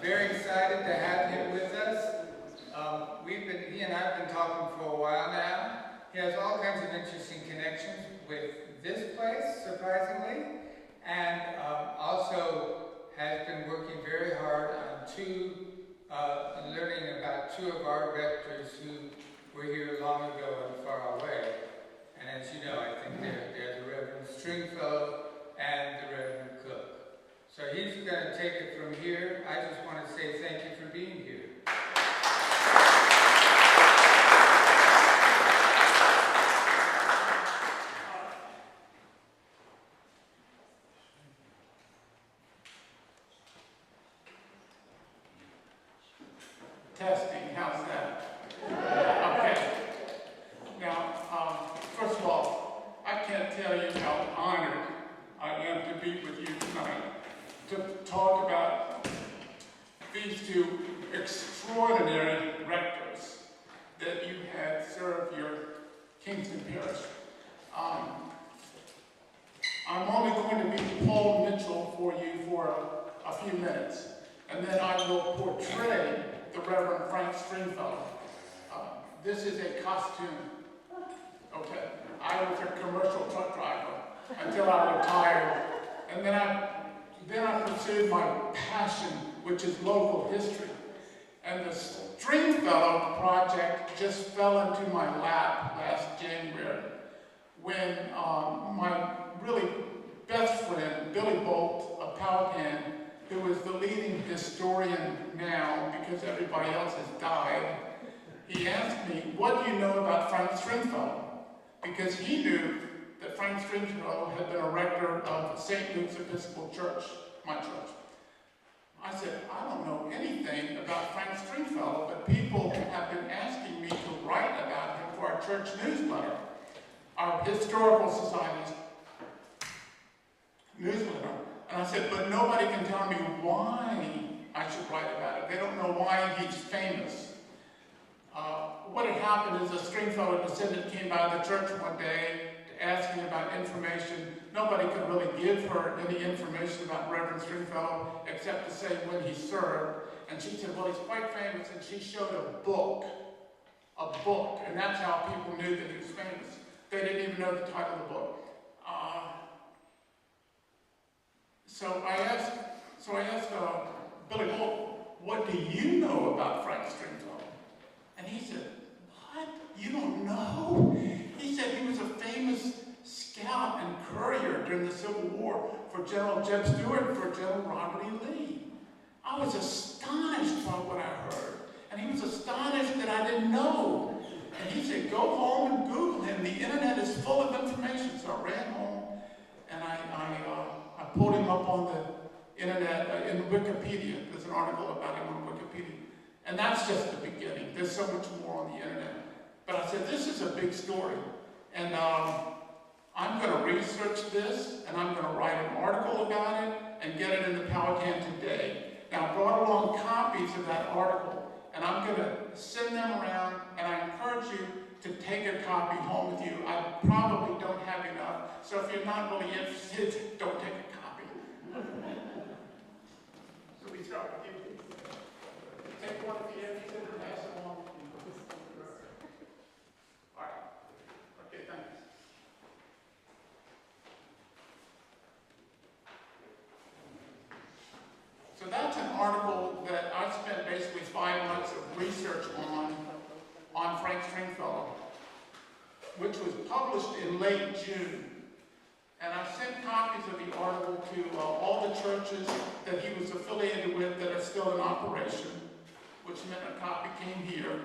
very excited to have him with us. He and I have been talking for a while now. He has all kinds of interesting connections with this place, surprisingly, and also has been working very hard on learning about two of our rectors who were here long ago and far away. And as you know, I think they're the Reverend Stringfellow and the Reverend Cook. So he's going to take it from here. I just want to say thank you for being here. Testing, how's that? Okay. Now, first of all, I can't tell you how honored I am to be with you tonight to talk about these two extraordinary rectors that you had serve your Kingston Parish. I'm only going to be Paul Mitchell for you for a few minutes, and then I will portray the Reverend Frank Stringfellow. This is a costume. Okay, I was a commercial truck driver until I retired, and then I pursued my passion, which is local history. And the Stringfellow project just fell into my lap last January when my really best friend, Billy Bolt of Powhatan, who is the leading historian now because everybody else has died, he asked me, what do you know about Frank Stringfellow? Because he knew that Frank Stringfellow had been a rector of St. Luke's Episcopal Church, my church. I said, I don't know anything about Frank Stringfellow, but people have been asking me to write about him for our church newsletter, our Historical Society's newsletter. And I said, but nobody can tell me why I should write about it. They don't know why he's famous. What had happened is a Stringfellow descendant came by the church one day to ask me about information. Nobody could really give her any information about Reverend Stringfellow except to say when he served. And she said, well, he's quite famous. And she showed a book. And that's how people knew that he was famous. They didn't even know the title of the book. So I asked Billy Bolt, what do you know about Frank Stringfellow? And he said, what? You don't know? He said he was a famous scout and courier during the Civil War for General Jeb Stuart and for General Robert E. Lee. I was astonished by what I heard. And he was astonished that I didn't know. And he said, go home and Google him. The internet is full of information. So I ran home and I pulled him up on the internet, in Wikipedia. There's an article about him on Wikipedia. And that's just the beginning. There's so much more on the internet. But I said, this is a big story. And I'm going to research this, and I'm going to write an article about it, and get it in the Powhatan today. Now, I brought along copies of that article, and I'm going to send them around, and I encourage you to take a copy home with you. I probably don't have enough, so if you're not really interested, don't take a copy. So we start with you. Take one if you're interested and pass it along. All right. Okay, thanks. So that's an article that I spent basically 5 months of research on Frank Stringfellow, which was published in late June. And I sent copies of the article to all the churches that he was affiliated with that are still in operation, which meant a copy came here,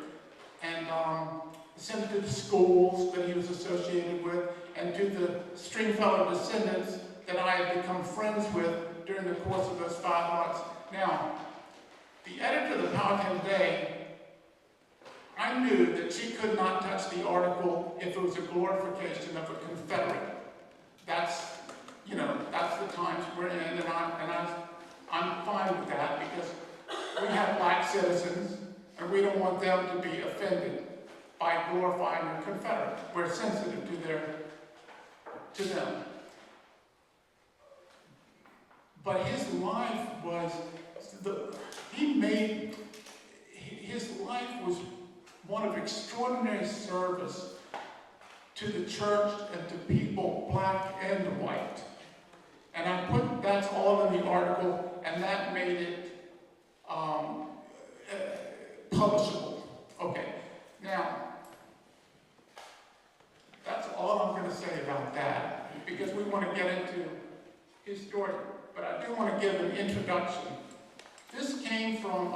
and sent it to the schools that he was associated with, and to the Stringfellow descendants that I had become friends with during the course of those 5 months. Now, the editor of the Powhatan Today, I knew that she could not touch the article if it was a glorification of a Confederate. That's the times we're in, and I'm fine with that because we have black citizens, and we don't want them to be offended by glorifying a Confederate. We're sensitive to them. But his life was, he one of extraordinary service to the church and to people, black and white. And I put that's all in the article, and that made it publishable. Okay, now, that's all I'm going to say about that, because we want to get into his story. But I do want to give an introduction. This came from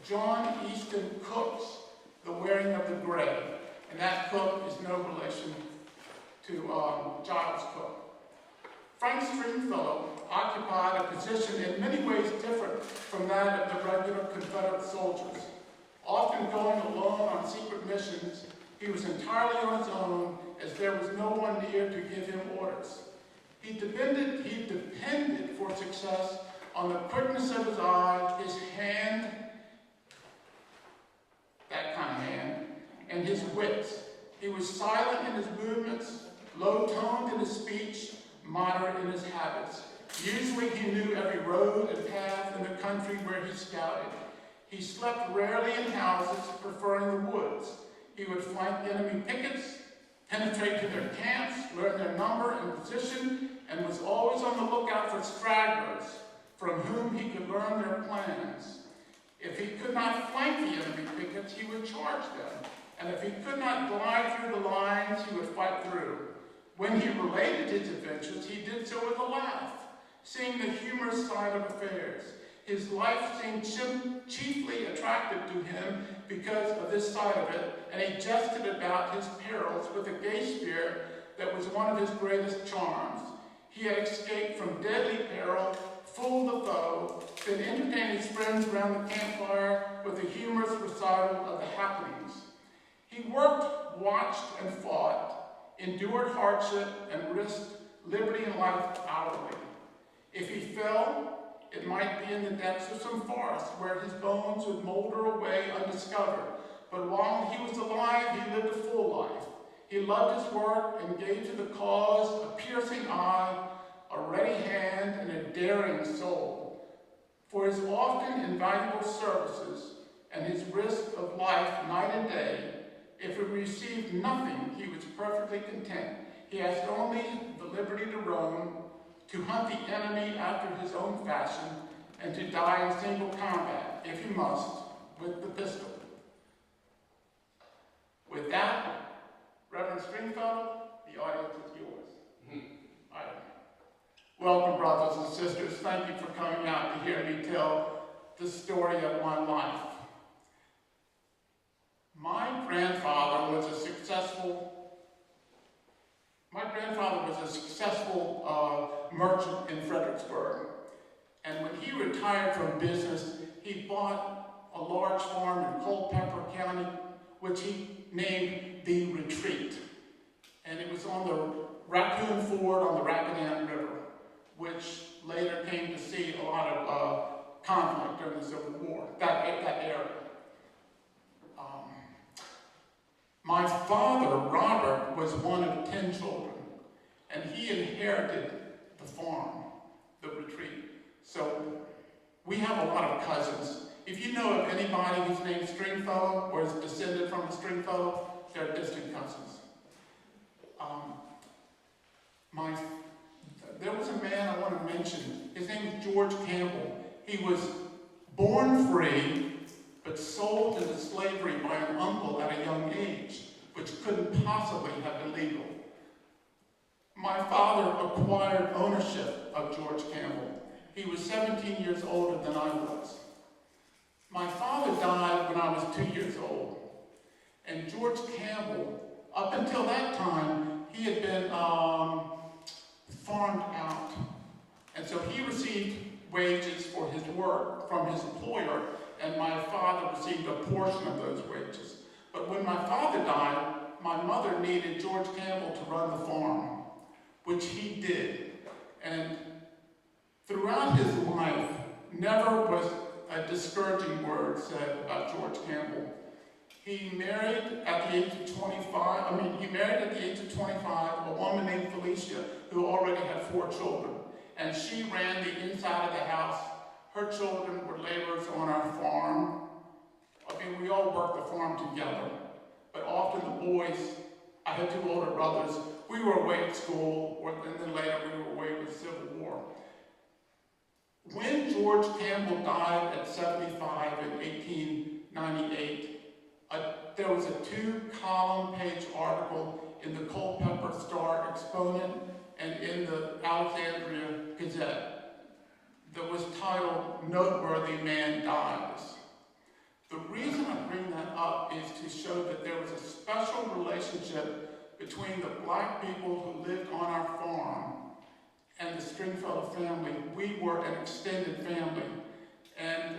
John Easton Cook's The Wearing of the Gray. And that Cook is no relation to Giles Cook. Frank Stringfellow occupied a position in many ways different from that of the regular Confederate soldiers. Often going alone on secret missions, he was entirely on his own, as there was no one near to give him orders. He depended for success on the quickness of his eye, his hand, that kind of hand, and his wits. He was silent in his movements, low-toned in his speech, moderate in his habits. Usually he knew every road and path in the country where he scouted. He slept rarely in houses, preferring the woods. He would flank enemy pickets, penetrate to their camps, learn their number and position, and was always on the lookout for stragglers from whom he could learn their plans. If he could not flank the enemy pickets, he would charge them. And if he could not glide through the lines, he would fight through. When he related his adventures, he did so with a laugh, seeing the humorous side of affairs. His life seemed chiefly attractive to him because of this side of it, and he jested about his perils with a gay spirit that was one of his greatest charms. He had escaped from deadly peril, fooled the foe, then entertained his friends around the campfire with a humorous recital of the happenings. He worked, watched, and fought, endured hardship, and risked liberty and life hourly. If he fell, it might be in the depths of some forest where his bones would molder away undiscovered. But while he was alive, he lived a full life. He loved his work and gave to the cause a piercing eye, a ready hand, and a daring soul. For his often invaluable services and his risk of life night and day, if he received nothing, he was perfectly content. He asked only the liberty to roam, to hunt the enemy after his own fashion, and to die in single combat, if he must, with the pistol. With that, Reverend Stringfellow, the audience is yours. All right. Welcome, brothers and sisters. Thank you for coming out to hear me tell the story of my life. My grandfather was a successful merchant in Fredericksburg. And when he retired from business, he bought a large farm in Culpeper County, which he named The Retreat. And it was on the Raccoon Ford on the Rapidan River, which later came to see a lot of conflict during the Civil War, that area. My father, Robert, was one of 10 children, and he inherited the farm, the retreat. So we have a lot of cousins. If you know of anybody whose name's Stringfellow or is descended from the Stringfellow, they're distant cousins. There was a man I want to mention. His name is George Campbell. He was born free, but sold into slavery by an uncle at a young age, which couldn't possibly have been legal. My father acquired ownership of George Campbell. He was 17 years older than I was. My father died when I was 2 years old. And George Campbell, up until that time, he had been farmed out. And so he received wages for his work from his employer, and my father received a portion of those wages. But when my father died, my mother needed George Campbell to run the farm, which he did. And throughout his life, never was a discouraging word said about George Campbell. He married at the age of 25 a woman named Felicia, who already had 4 children. And she ran the inside of the house. Her children were laborers on our farm. and we all worked the farm together. But often the boys, I had two older brothers, we were away at school, and then later we were away with the Civil War. When George Campbell died at 75 in 1898, there was a 2-column page article in the Culpeper Star Exponent and in the Alexandria Gazette that was titled, "Noteworthy Man Dies." The reason I bring that up is to show that there was a special relationship between the black people who lived on our farm and the Stringfellow family. We were an extended family, and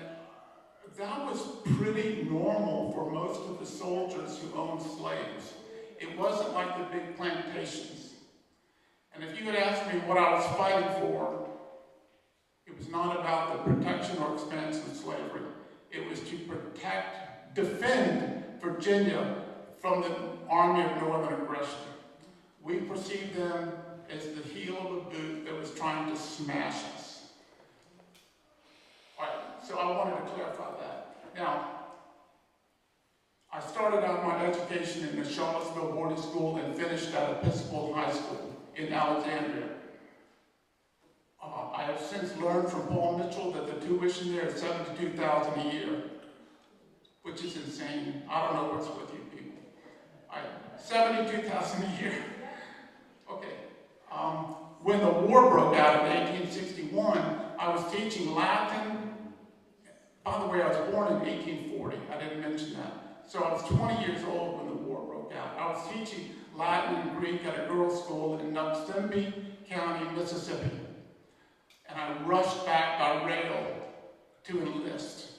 that was pretty normal for most of the soldiers who owned slaves. It wasn't like the big plantations. And if you had asked me what I was fighting for, it was not about the protection or expansion of slavery. It was to defend Virginia from the Army of Northern Aggression. We perceived them as the heel of a boot that was trying to smash us. All right, so I wanted to clarify that. Now, I started out my education in the Charlottesville boarding school and finished at Episcopal High School in Alexandria. I have since learned from Paul Mitchell that the tuition there is $72,000 a year, which is insane. I don't know what's with you people. $72,000 a year. Okay. When the war broke out in 1861, I was teaching Latin. By the way, I was born in 1840. I didn't mention that. So I was 20 years old when the war broke out. I was teaching Latin and Greek at a girls' school in Nuxtemby County, Mississippi. And I rushed back by rail to enlist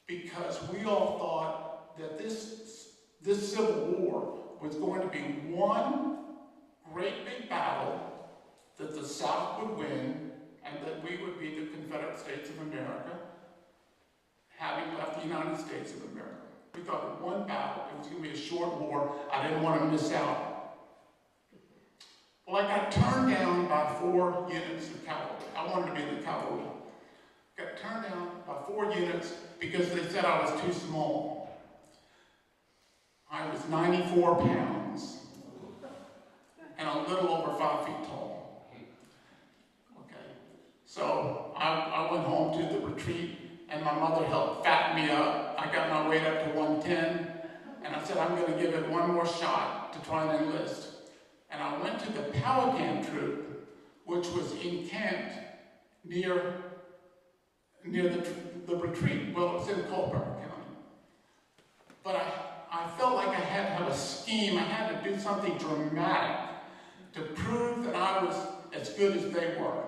because we all thought that this Civil War was going to be one great big battle that the South would win and that we would be the Confederate States of America, having left the United States of America. We thought in one battle, it was going to be a short war. I didn't want to miss out. Well, I got turned down by 4 units of cavalry. I wanted to be in the cavalry. Got turned down by 4 units because they said I was too small. I was 94 pounds and a little over 5 feet tall. Okay, so I went home to the retreat and my mother helped fatten me up. I got my weight up to 110 and I said I'm going to give it one more shot to try and enlist. And I went to the Powhatan troop, which was encamped near the retreat. Well, it was in Culpeper County. But I felt like I had to have a scheme. I had to do something dramatic to prove that I was as good as they were,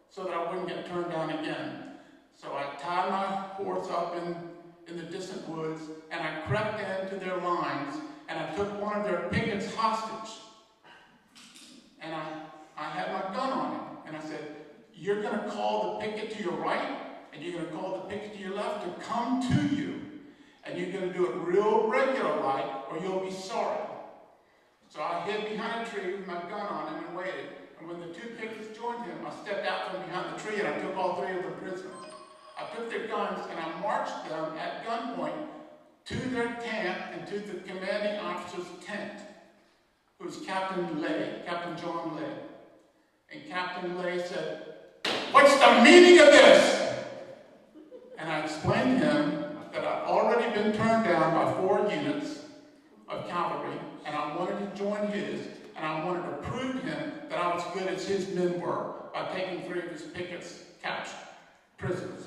so that I wouldn't get turned down again. So I tied my horse up in the distant woods, and I crept into their lines, and I took one of their pickets hostage. And I had my gun on him, and I said, "You're going to call the picket to your right, and you're going to call the picket to your left to come to you. And you're going to do it real regular like, or you'll be sorry." So I hid behind a tree with my gun on him and waited. And when the 2 pickets joined him, I stepped out from behind the tree and I took all 3 of them prisoners. I took their guns and I marched them at gunpoint to their camp and to the commanding officer's tent, who was Captain John Lay. And Captain Lay said, "What's the meaning of this?" And I explained to him that I'd already been turned down by 4 units of cavalry, and I wanted to join his, and I wanted to prove to him that I was good as his men were by taking 3 of his pickets captured, prisoners.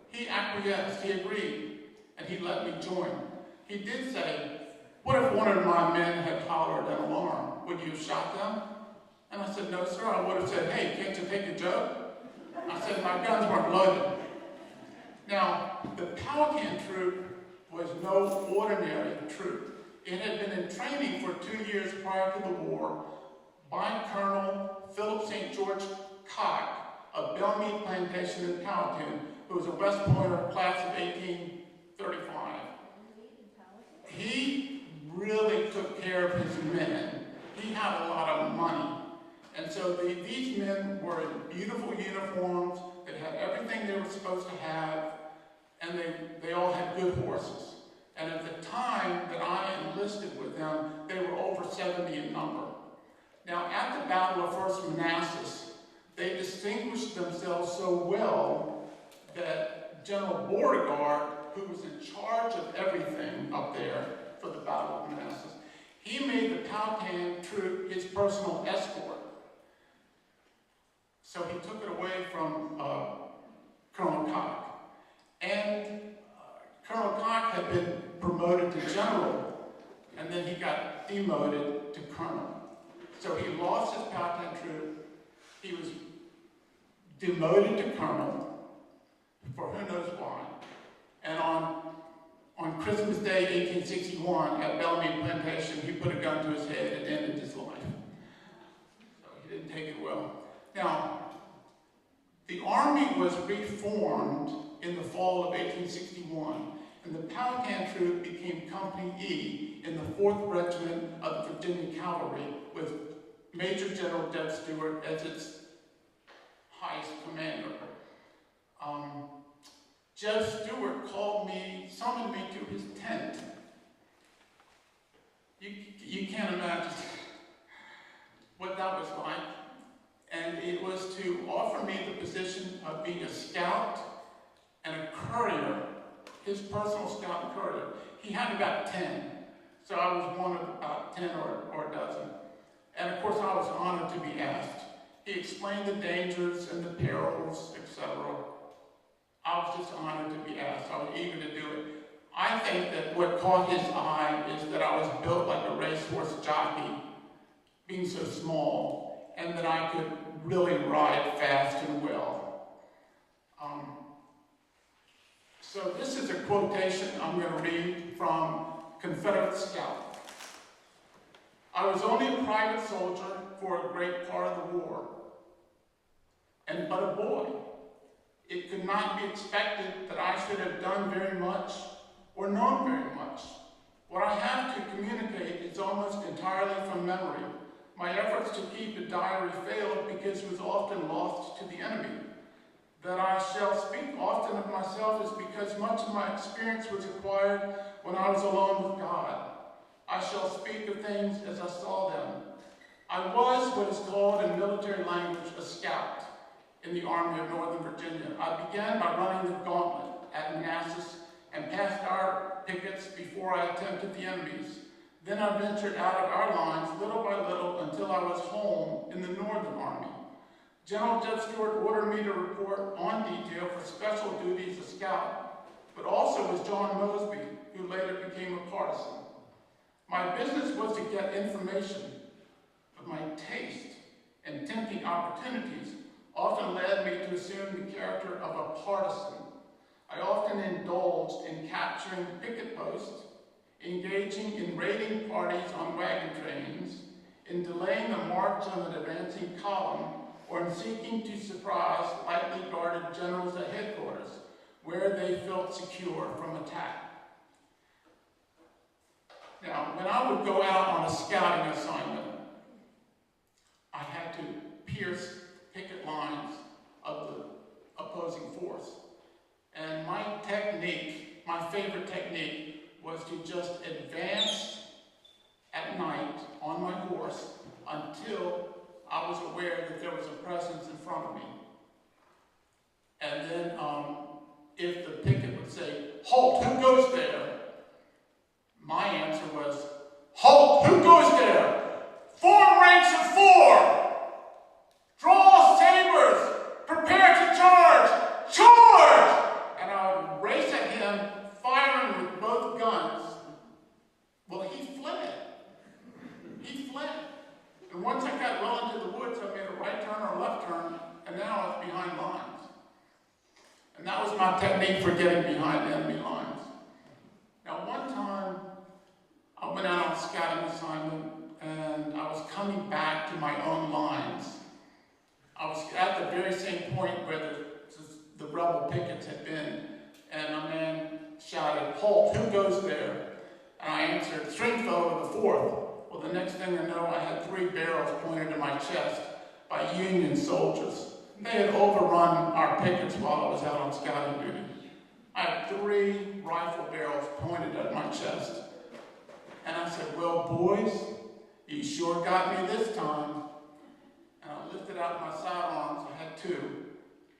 He acquiesced, he agreed, and he let me join. He did say, "What if one of my men had hollered an alarm? Would you have shot them?" And I said, "No, sir." I would have said, "Hey, can't you take a joke?" I said, "My guns weren't loaded." Now, the Powhatan troop was no ordinary troop. It had been in training for 2 years prior to the war by Colonel Philip St. George Cock of Belmead Plantation in Powhatan, who was a West Pointer class of 1835. He really took care of his men. He had a lot of money. And so these men were in beautiful uniforms that had everything they were supposed to have, and they all had good horses. Battle of First Manassas, they distinguished themselves so well that General Beauregard, who was in charge of everything up there for the Battle of Manassas, he made the Powhatan troop his personal escort. So he took it away from Colonel Koch. And Colonel Koch had been promoted to general, and then he got demoted to colonel. So he lost his Powhatan troop. He was demoted to colonel for who knows why. And on Christmas Day, 1861, at Bellamy Plantation, he put a gun to his head and ended his life. So he didn't take it well. Now, the Army was reformed in the fall of 1861, and the Powhatan troop became Company E in the 4th Regiment of the Virginia Cavalry, with Major General Jeb Stuart as its highest commander. Jeb Stuart summoned me to his tent. You can't imagine what that was like. And it was to offer me the position of being a scout and a courier, his personal scout and courier. He had about 10, so I was one of about 10 or a dozen. And of course I was honored to be asked. He explained the dangers and the perils, etc. I was just honored to be asked. I was eager to do it. I think that what caught his eye is that I was built like a racehorse jockey, being so small, and that I could really ride fast and well. So this is a quotation I'm going to read from Confederate Scout. I was only a private soldier for a great part of the war, and but a boy. It could not be expected that I should have done very much or known very much. What I have to communicate is almost entirely from memory. My efforts to keep a diary failed because it was often lost to the enemy. That I shall speak often of myself is because much of my experience was acquired when I was alone with God. I shall speak of things as I saw them. I was what is called in military language a scout in the Army of Northern Virginia. I began by running the gauntlet at Manassas and passed our pickets before I attempted the enemy's. Then I ventured out of our lines little by little until I was home in the Northern Army. General Jeb Stuart ordered me to report on detail for special duty as a scout, but also as John Mosby, who later became a partisan. My business was to get information, but my taste and tempting opportunities often led me to assume the character of a partisan. I often indulged in capturing picket posts, engaging in raiding parties on wagon trains, in delaying the march on an advancing column, or in seeking to surprise lightly guarded generals at headquarters, where they felt secure from attack. Now, when I would go out on a scouting assignment, I had to pierce picket lines of the opposing force. And my technique, my favorite technique, was to just advance at night on my horse until I was aware that there was a presence in front of me. And then if the picket would say, "Halt, who goes there?" my answer was, "Halt, who goes there? Form ranks of 4! Draw sabers! Prepare to charge! Charge!" And I would race at him, firing with both guns. Well, he fled. He fled. And once I got well into the woods, I made a right turn or a left turn, and now I was behind lines. And that was my technique for getting behind enemy lines. Now, one time, I went out on a scouting assignment, and I was coming back to my own lines. I was at the very same point where the rebel pickets had been, and a man shouted, "Halt, who goes there?" And I answered, "Stringfellow of the 4th. Well, the next thing I know, I had 3 barrels pointed to my chest by Union soldiers. They had overrun our pickets while I was out on scouting duty. I had 3 rifle barrels pointed at my chest. And I said, "Well, boys, you sure got me this time." out my sidearms, I had two,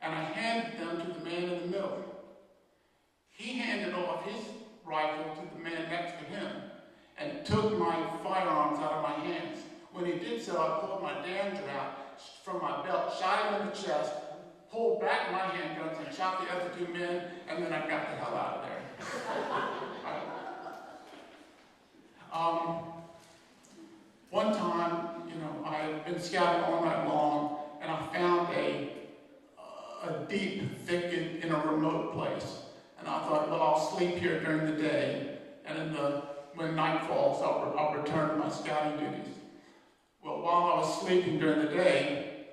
and I handed them to the man in the middle. He handed off his rifle to the man next to him and took my firearms out of my hands. When he did so, I pulled my Derringer out from my belt, shot him in the chest, pulled back my handguns and shot the other two men, and then I got the hell out of there. One time, I had been scouting all night long, and I found a deep thicket in a remote place. And I thought, well, I'll sleep here during the day, and when night falls, I'll return to my scouting duties. Well, while I was sleeping during the day,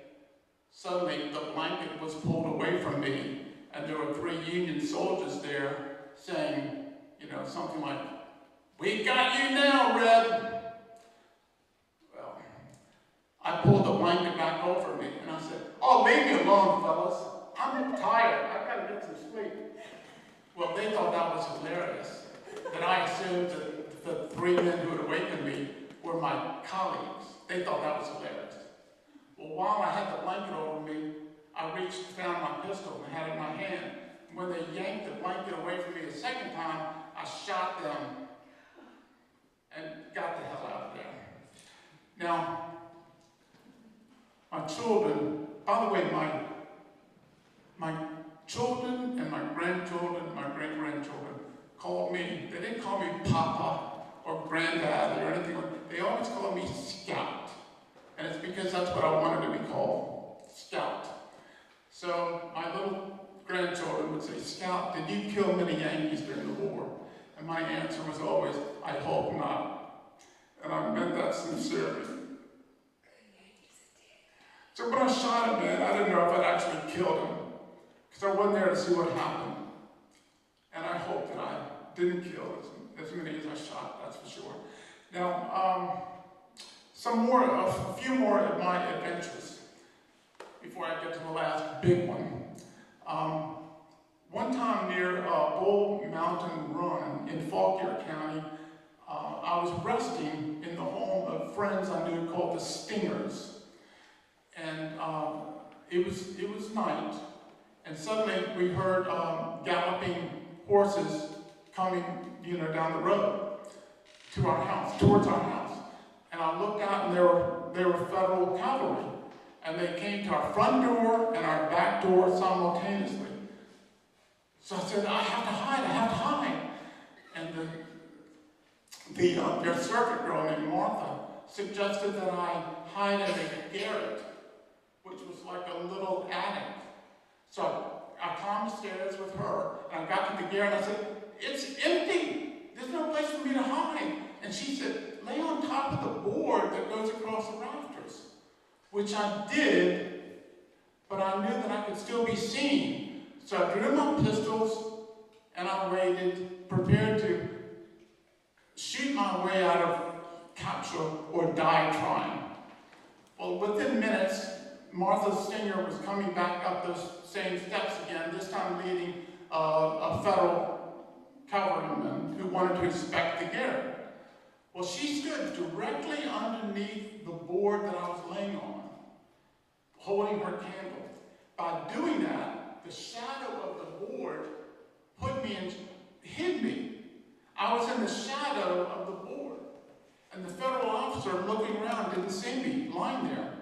suddenly the blanket was pulled away from me, and there were 3 Union soldiers there saying, something like, "We got you now, Red." Well, I pulled the blanket back over me, and I said, "Oh, leave me alone, fellas. I'm tired. I've got to get some sleep." Well, they thought that was hilarious, that I assumed that the 3 men who had awakened me were my colleagues. They thought that was hilarious. Well, while I had the blanket over me, I found my pistol and had it in my hand. When they yanked the blanket away from me a second time, I shot them and got the hell out of there. Now, my children, by the way, my children and my grandchildren, my great-grandchildren called me, they didn't call me Papa or Granddad or anything like that. They always called me Scout. And it's because that's what I wanted to be called, Scout. So my little grandchildren would say, "Scout, did you kill many Yankees during the war?" And my answer was always, "I hope not." And I meant that sincerely. So when I shot him, man, I didn't know if I'd actually killed him, because I wasn't there to see what happened. And I hope that I didn't kill as many as I shot, that's for sure. Now, a few more of my adventures before I get to the last big one. One time near Bull Mountain Run in Fauquier County, I was resting in the home of friends I knew called the Stingers. And it was night, and suddenly we heard galloping horses coming, down the road towards our house. And I looked out, and they were federal cavalry. And they came to our front door and our back door simultaneously. So I said, I have to hide. And their servant girl named Martha suggested that I hide in a garret, which was like a little attic. So I climbed the stairs with her, and I got to the garret, and I said, "It's empty. There's no place for me to hide." And she said, "Lay on top of the board that goes across the rafters," which I did, but I knew that I could still be seen. So I drew my pistols, and I waited, prepared to shoot my way out of capture or die trying. Well, within minutes, Martha Stinger was coming back up those same steps again, this time leading a federal cavalryman who wanted to inspect the garret. Well, she stood directly underneath the board that I was laying on, holding her candle. By doing that, the shadow of the board hid me. I was in the shadow of the board. And the federal officer looking around didn't see me lying there.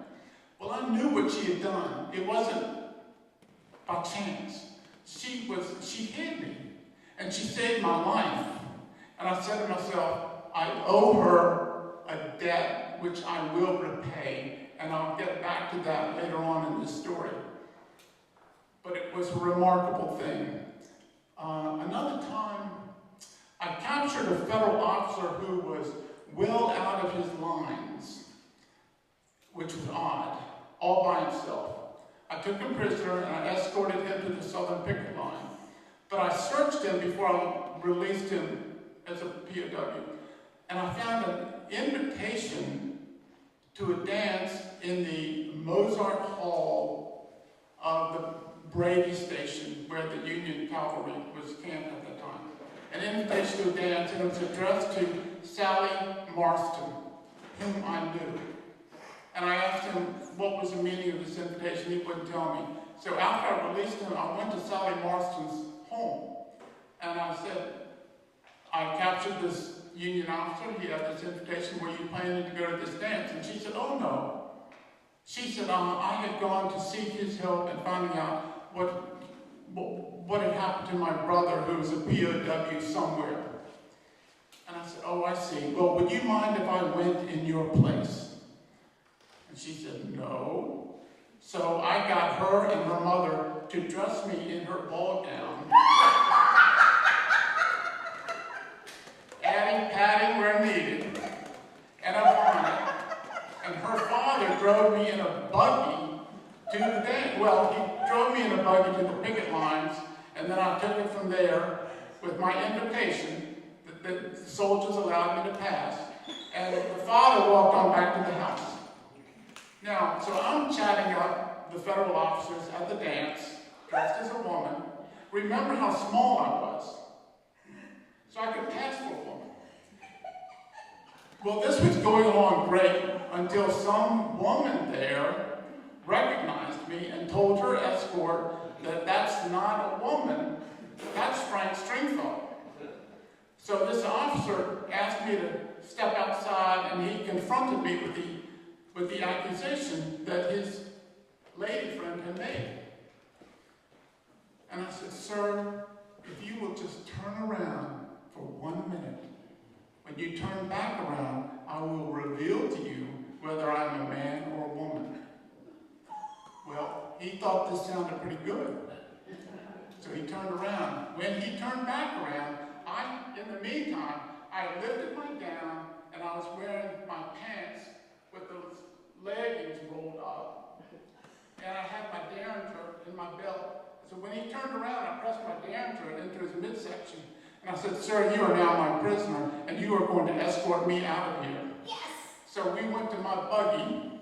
Well, I knew what she had done. It wasn't by chance. She hid me. And she saved my life. And I said to myself, I owe her a debt which I will repay. And I'll get back to that later on in this story. But it was a remarkable thing. Another time, I captured a federal officer who was well out of his lines, which was odd, all by himself. I took him prisoner and I escorted him to the southern picket line. But I searched him before I released him as a POW. And I found an invitation to a dance in the Mozart Hall of the Brady Station, where the Union Cavalry was camped at that time. An invitation to a dance, and it was addressed to Sally Marston, whom I knew. And I asked him what was the meaning of this invitation. He wouldn't tell me. So after I released him, I went to Sally Marston's home. And I said, I captured this Union officer. He had this invitation. Were you planning to go to this dance? And she said, oh no. She said, I had gone to seek his help in finding out what had happened to my brother who was a POW somewhere. And I said, oh, I see. Well, would you mind if I went in your place? And she said, no. So I got her and her mother to dress me in her ball gown, adding padding where needed, and a bonnet. And her father drove me in a buggy to the dance. Well, he drove me in a buggy to the picket lines, and then I took it from there with my invitation that the soldiers allowed me to pass. And the father walked on back to the house. Now, so I'm chatting up the federal officers at the dance, dressed as a woman. Remember how small I was. So I could pass for a woman. Well, this was going along great until some woman there recognized me and told her escort that that's not a woman, that's Frank Stringfellow. So this officer asked me to step outside, and he confronted me with the accusation that his lady friend had made. And I said, sir, if you will just turn around for 1 minute, when you turn back around, I will reveal to you whether I'm a man or a woman. Well, he thought this sounded pretty good. So he turned around. When he turned back around, in the meantime, I lifted my gown, and I was wearing my pants with those leggings rolled up. And I had my derringer in my belt. So when he turned around, I pressed my derringer into his midsection. And I said, sir, you are now my prisoner, and you are going to escort me out of here. Yes. So we went to my buggy,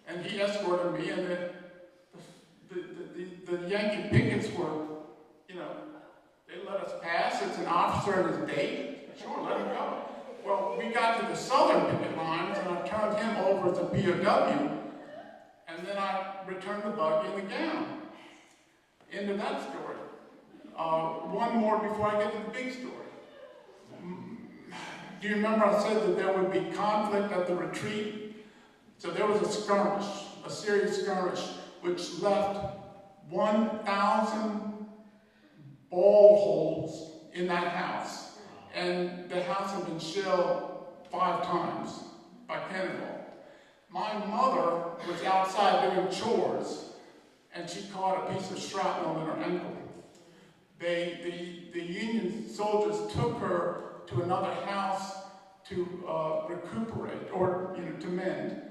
and he escorted me, and then the Yankee pickets were, they let us pass. It's an officer and his date. Sure, let him go. Well, we got to the southern picket lines, and I turned him over as a POW, and then I returned the buggy and the gown. End of that story. One more before I get to the big story. Do you remember I said that there would be conflict at the retreat? So there was a skirmish, a serious skirmish, which left 1,000 ball holes in that house. And the house had been shelled 5 times by cannonball. My mother was outside doing chores, and she caught a piece of shrapnel in her ankle. The Union soldiers took her to another house to recuperate, or to mend.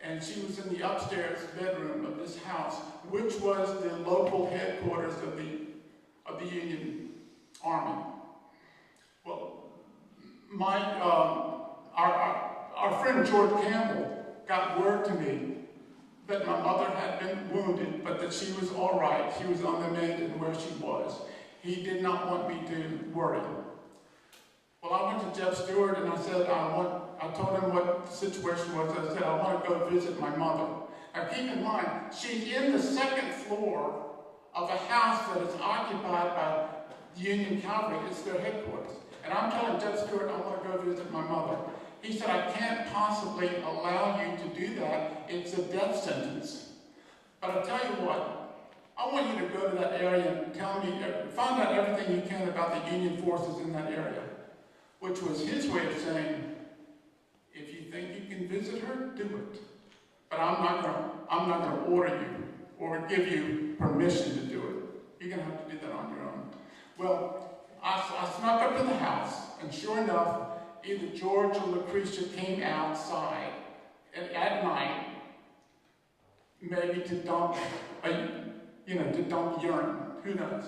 And she was in the upstairs bedroom of this house, which was the local headquarters of the Union Army. Well, our friend George Campbell got word to me that my mother had been wounded, but that she was all right. She was on the mend and where she was. He did not want me to worry. Well, I went to Jeff Stewart and I said, I told him what the situation was. I said, I want to go visit my mother. Now keep in mind, she's in the 2nd floor of a house that is occupied by the Union Cavalry. It's their headquarters. And I'm telling Jeff Stewart, I want to go visit my mother. He said, I can't possibly allow you to do that. It's a death sentence. But I'll tell you what, I want you to go to that area and find out everything you can about the Union forces in that area. Which was his way of saying, if you think you can visit her, do it. But I'm not going to order you or give you permission to do it. You're going to have to do that on your own. Well, I snuck up to the house, and sure enough, either George or Lucretia came outside at night, maybe to dump urine. Who knows?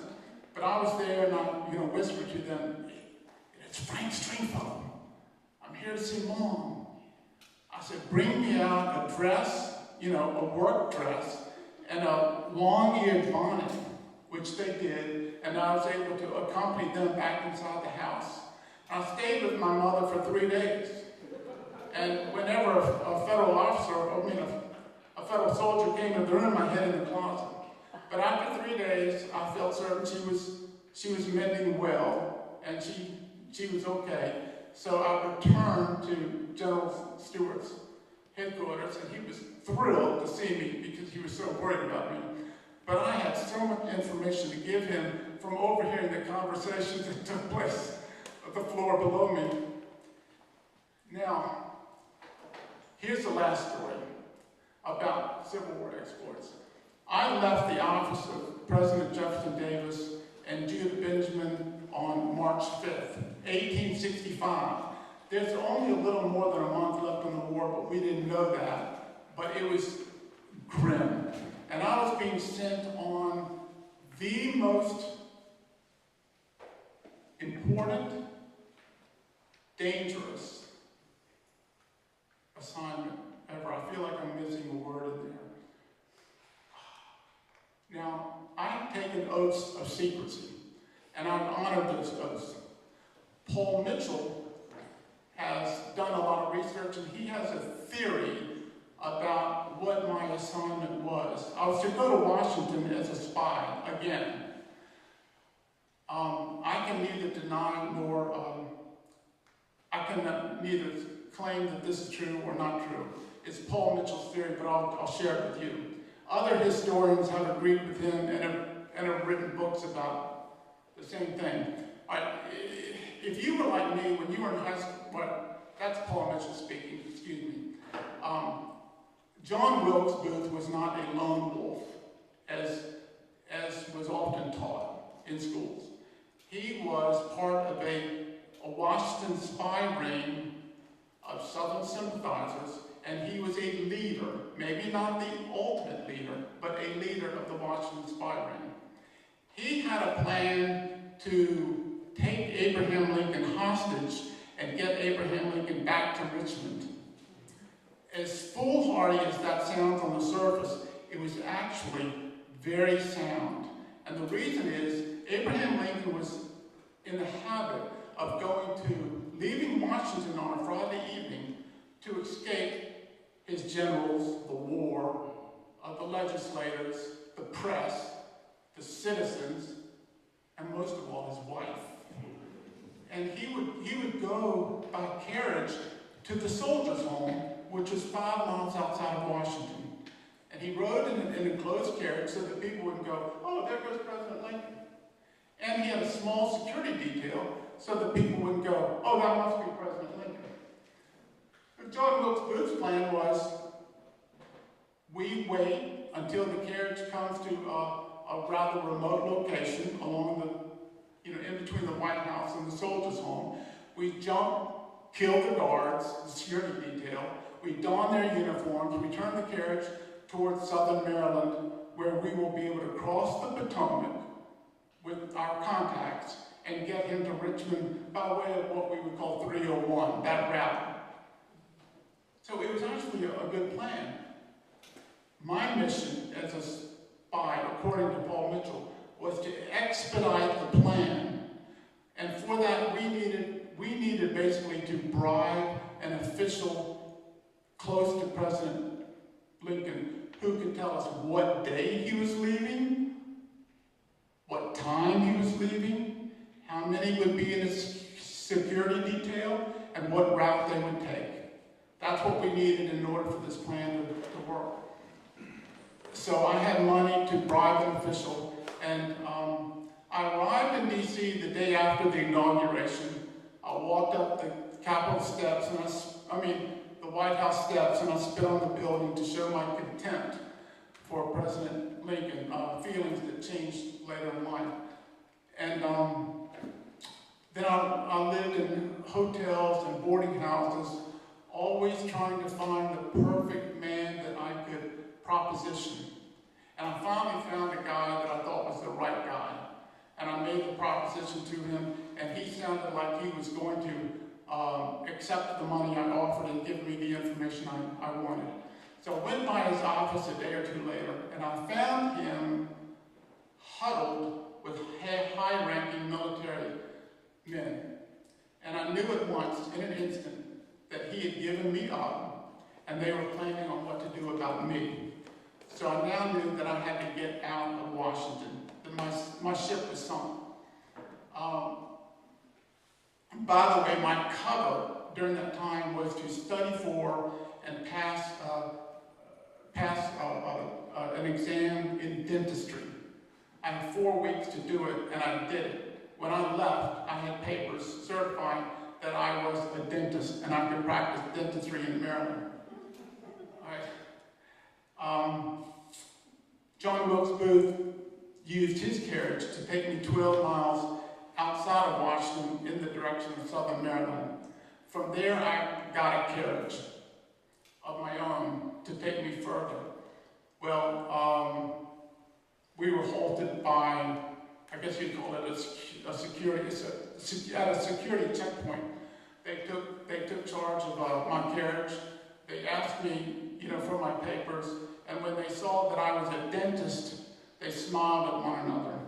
But I was there, and I whispered to them, it's Frank Stringfellow. I'm here to see Mom. I said, bring me out a dress, a work dress, and a long-eared bonnet, which they did, and I was able to accompany them back inside the house. I stayed with my mother for 3 days. And whenever a federal officer, a federal soldier came into the room, I hid in the closet. But after 3 days, I felt certain she was mending well, and she was okay. So I returned to General Stewart's headquarters, and he was thrilled to see me because he was so worried about me. But I had so much information to give him from overhearing the conversations that took place on the floor below me. Now, here's the last story about Civil War exploits. I left the office of President Jefferson Davis and Judah Benjamin on March 5th, 1865. There's only a little more than a month left in the war, but we didn't know that. But it was grim. And I was being sent on the most important, dangerous assignment ever. I feel like I'm missing a word in there. Now, I've taken oaths of secrecy, and I've honored those oaths. Paul Mitchell has done a lot of research, and he has a theory about what my assignment was. I was to go to Washington as a spy, again. I can neither deny nor, I can neither claim that this is true or not true. It's Paul Mitchell's theory, but I'll share it with you. Other historians have agreed with him and have written books about the same thing. If you were like me when you were in high school, well, that's Paul Mitchell speaking, excuse me. John Wilkes Booth was not a lone wolf, as was often taught in schools. He was part of a Washington spy ring of Southern sympathizers, and he was a leader, maybe not the ultimate leader, but a leader of the Washington spy ring. He had a plan to take Abraham Lincoln hostage and get Abraham Lincoln back to Richmond. As foolhardy as that sounds on the surface, it was actually very sound. And the reason is, Abraham Lincoln was in the habit of leaving Washington on a Friday evening to escape his generals, the war, the legislators, the press, the citizens, and most of all, his wife. And he would go by carriage to the soldiers' home, which was 5 miles outside of Washington. And he rode in an enclosed carriage so that people wouldn't go, oh, there goes President Lincoln. And he had a small security detail so that people wouldn't go, oh, that must be President Lincoln. But John Wilkes Booth's plan was, we wait until the carriage comes to a rather remote location along the, in between the White House and the soldiers' home. We jump, kill the guards, the security detail. We don their uniforms. We turn the carriage towards southern Maryland, where we will be able to cross the Potomac with our contacts and get him to Richmond by way of what we would call 301, that route. So it was actually a good plan. My mission as a spy, according to Paul Mitchell, was to expedite the plan. And for that, we needed basically to bribe an official close to President Lincoln who could tell us what day he was leaving, what time he was leaving, how many would be in his security detail, and what route they would take. That's what we needed in order for this plan to work. So I had money to bribe an official, and I arrived in D.C. the day after the inauguration. I walked up the Capitol steps, the White House steps, and I spit on the building to show my contempt for President Lincoln, feelings that changed later in life. And then I lived in hotels and boarding houses, always trying to find the perfect man that I could proposition. And I finally found a guy that I thought was the right guy. And I made the proposition to him, and he sounded like he was going to accept the money I offered and give me the information I wanted. So I went by his office a day or two later, and I found him huddled with high-ranking military men. And I knew at once, in an instant, that he had given me up, and they were planning on what to do about me. So I now knew that I had to get out of Washington, that my ship was sunk. By the way, my cover during that time was to study for and pass an exam in dentistry. I had 4 weeks to do it, and I did it. When I left, I had papers certifying that I was a dentist and I could practice dentistry in Maryland. John Wilkes Booth used his carriage to take me 12 miles outside of Washington in the direction of southern Maryland. From there, I got a carriage of my own to take me further. Well, we were halted by, I guess you'd call it a security, at a security checkpoint. They took charge of my carriage. They asked me, for my papers, and when they saw that I was a dentist, they smiled at one another,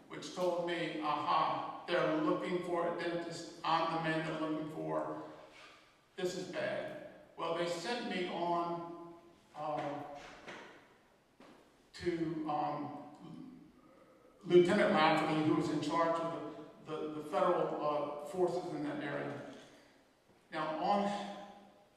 which told me, aha, they're looking for a dentist. I'm the man they're looking for. This is bad. Well, they sent me on to Lieutenant Mathews, who was in charge of the federal forces in that area. Now,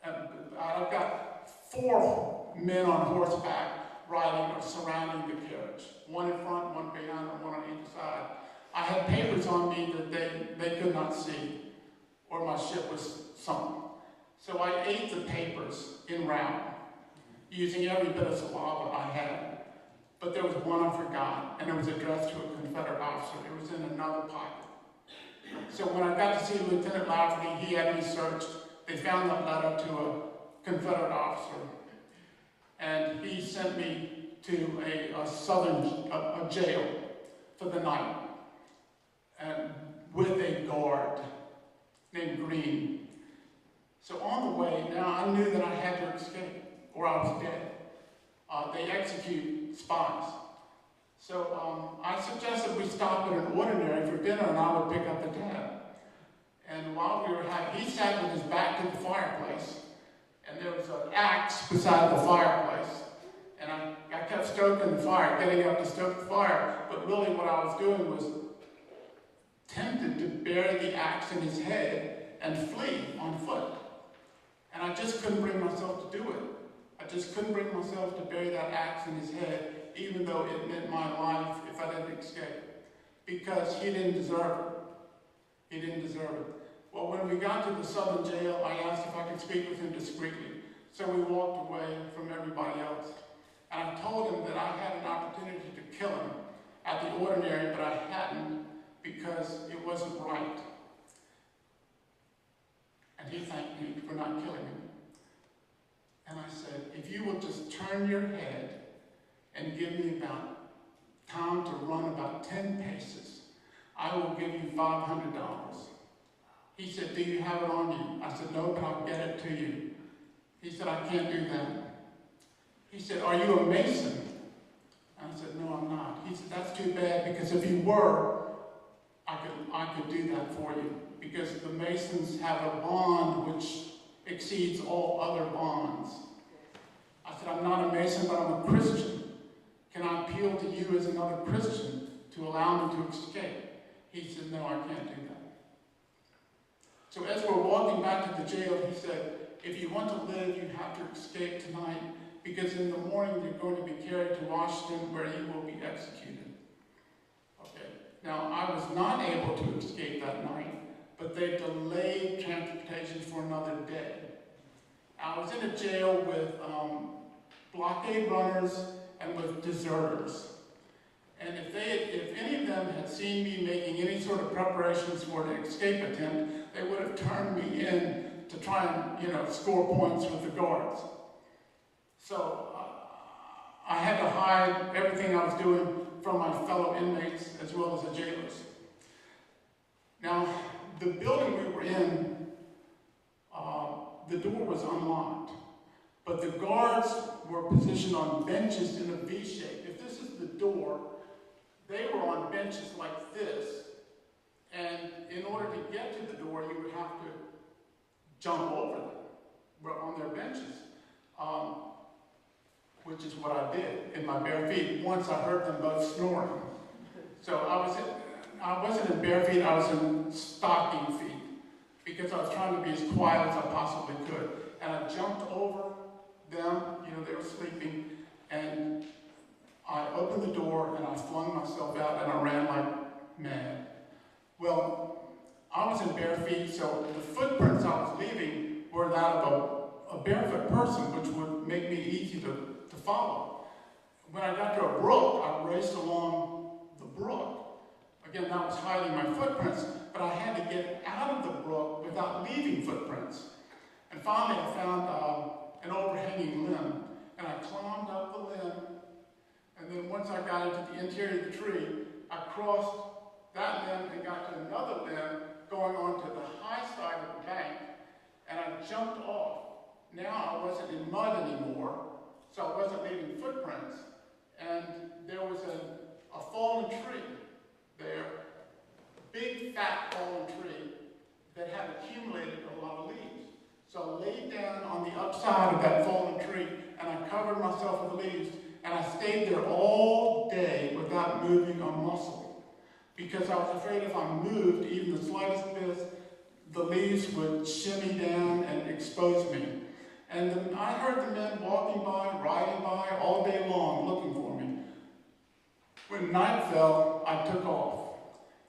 I've got 4 men on horseback riding or surrounding the carriage. One in front, one behind, and one on each side. I had papers on me that they could not see, or my ship was sunk. So I ate the papers en route, using every bit of saliva I had. But there was one I forgot, and it was addressed to a Confederate officer. It was in another pocket. So when I got to see Lieutenant Lafferty, he had me searched. They found that letter to a Confederate officer, and he sent me to a southern jail for the night, and with a guard named Green. So on the way, now I knew that I had to escape, or I was dead. They execute spies. So I suggested we stop at an ordinary for dinner, and I would pick up the tab. And while we were having, he sat with his back to the fireplace, and there was an axe beside the fireplace. And I kept stoking the fire, getting up to stoke the fire, but really what I was doing was tempted to bury the axe in his head and flee on foot. And I just couldn't bring myself to do it. I just couldn't bring myself to bury that axe in his head, even though it meant my life if I didn't escape. Because he didn't deserve it. He didn't deserve it. Well, when we got to the southern jail, I asked if I could speak with him discreetly. So we walked away from everybody else. And I told him that I had an opportunity to kill him at the ordinary, but I hadn't because it wasn't right. And he thanked me for not killing him. And I said, if you will just turn your head and give me about time to run about 10 paces, I will give you $500. He said, do you have it on you? I said, no, but I'll get it to you. He said, I can't do that. He said, are you a Mason? I said, no, I'm not. He said, that's too bad, because if you were, I could do that for you, because the Masons have a bond which exceeds all other bonds. I said, I'm not a Mason, but I'm a Christian. Can I appeal to you as another Christian to allow me to escape? He said, no, I can't do that. So as we're walking back to the jail, he said, if you want to live, you have to escape tonight, because in the morning you're going to be carried to Washington, where you will be executed. Okay. Now, I was not able to escape that night, but they delayed transportation for another day. I was in a jail with blockade runners and with deserters. And if any of them had seen me making any sort of preparations for an escape attempt, they would have turned me in to try and, score points with the guards. So I had to hide everything I was doing from my fellow inmates as well as the jailers. Now, the building we were in, the door was unlocked, but the guards were positioned on benches in a V shape. If this is the door, they were on benches like this, and in order to get to the door, you would have to jump over them. were on their benches, which is what I did in my bare feet once I heard them both snoring. So I wasn't in bare feet, I was in stocking feet, because I was trying to be as quiet as I possibly could. And I jumped over them, they were sleeping, and I opened the door and I flung myself out and I ran like mad. Well, I was in bare feet, so the footprints I was leaving were that of a barefoot person, which would make me easy to follow. When I got to a brook, I raced along the brook. Again, that was hiding my footprints, but I had to get out of the brook without leaving footprints. And finally, I found an overhanging limb, and I climbed up the limb, and then once I got into the interior of the tree, I crossed that limb and got to another limb going onto the high side of the bank, and I jumped off. Now I wasn't in mud anymore, so I wasn't leaving footprints, and there was a fallen tree there, a big fat fallen tree that had accumulated a lot of leaves. So I laid down on the upside of that fallen tree, and I covered myself with leaves, and I stayed there all day without moving a muscle, because I was afraid if I moved even the slightest bit, the leaves would shimmy down and expose me. And then I heard the men walking by, riding by all day long looking for me. When night fell, I took off.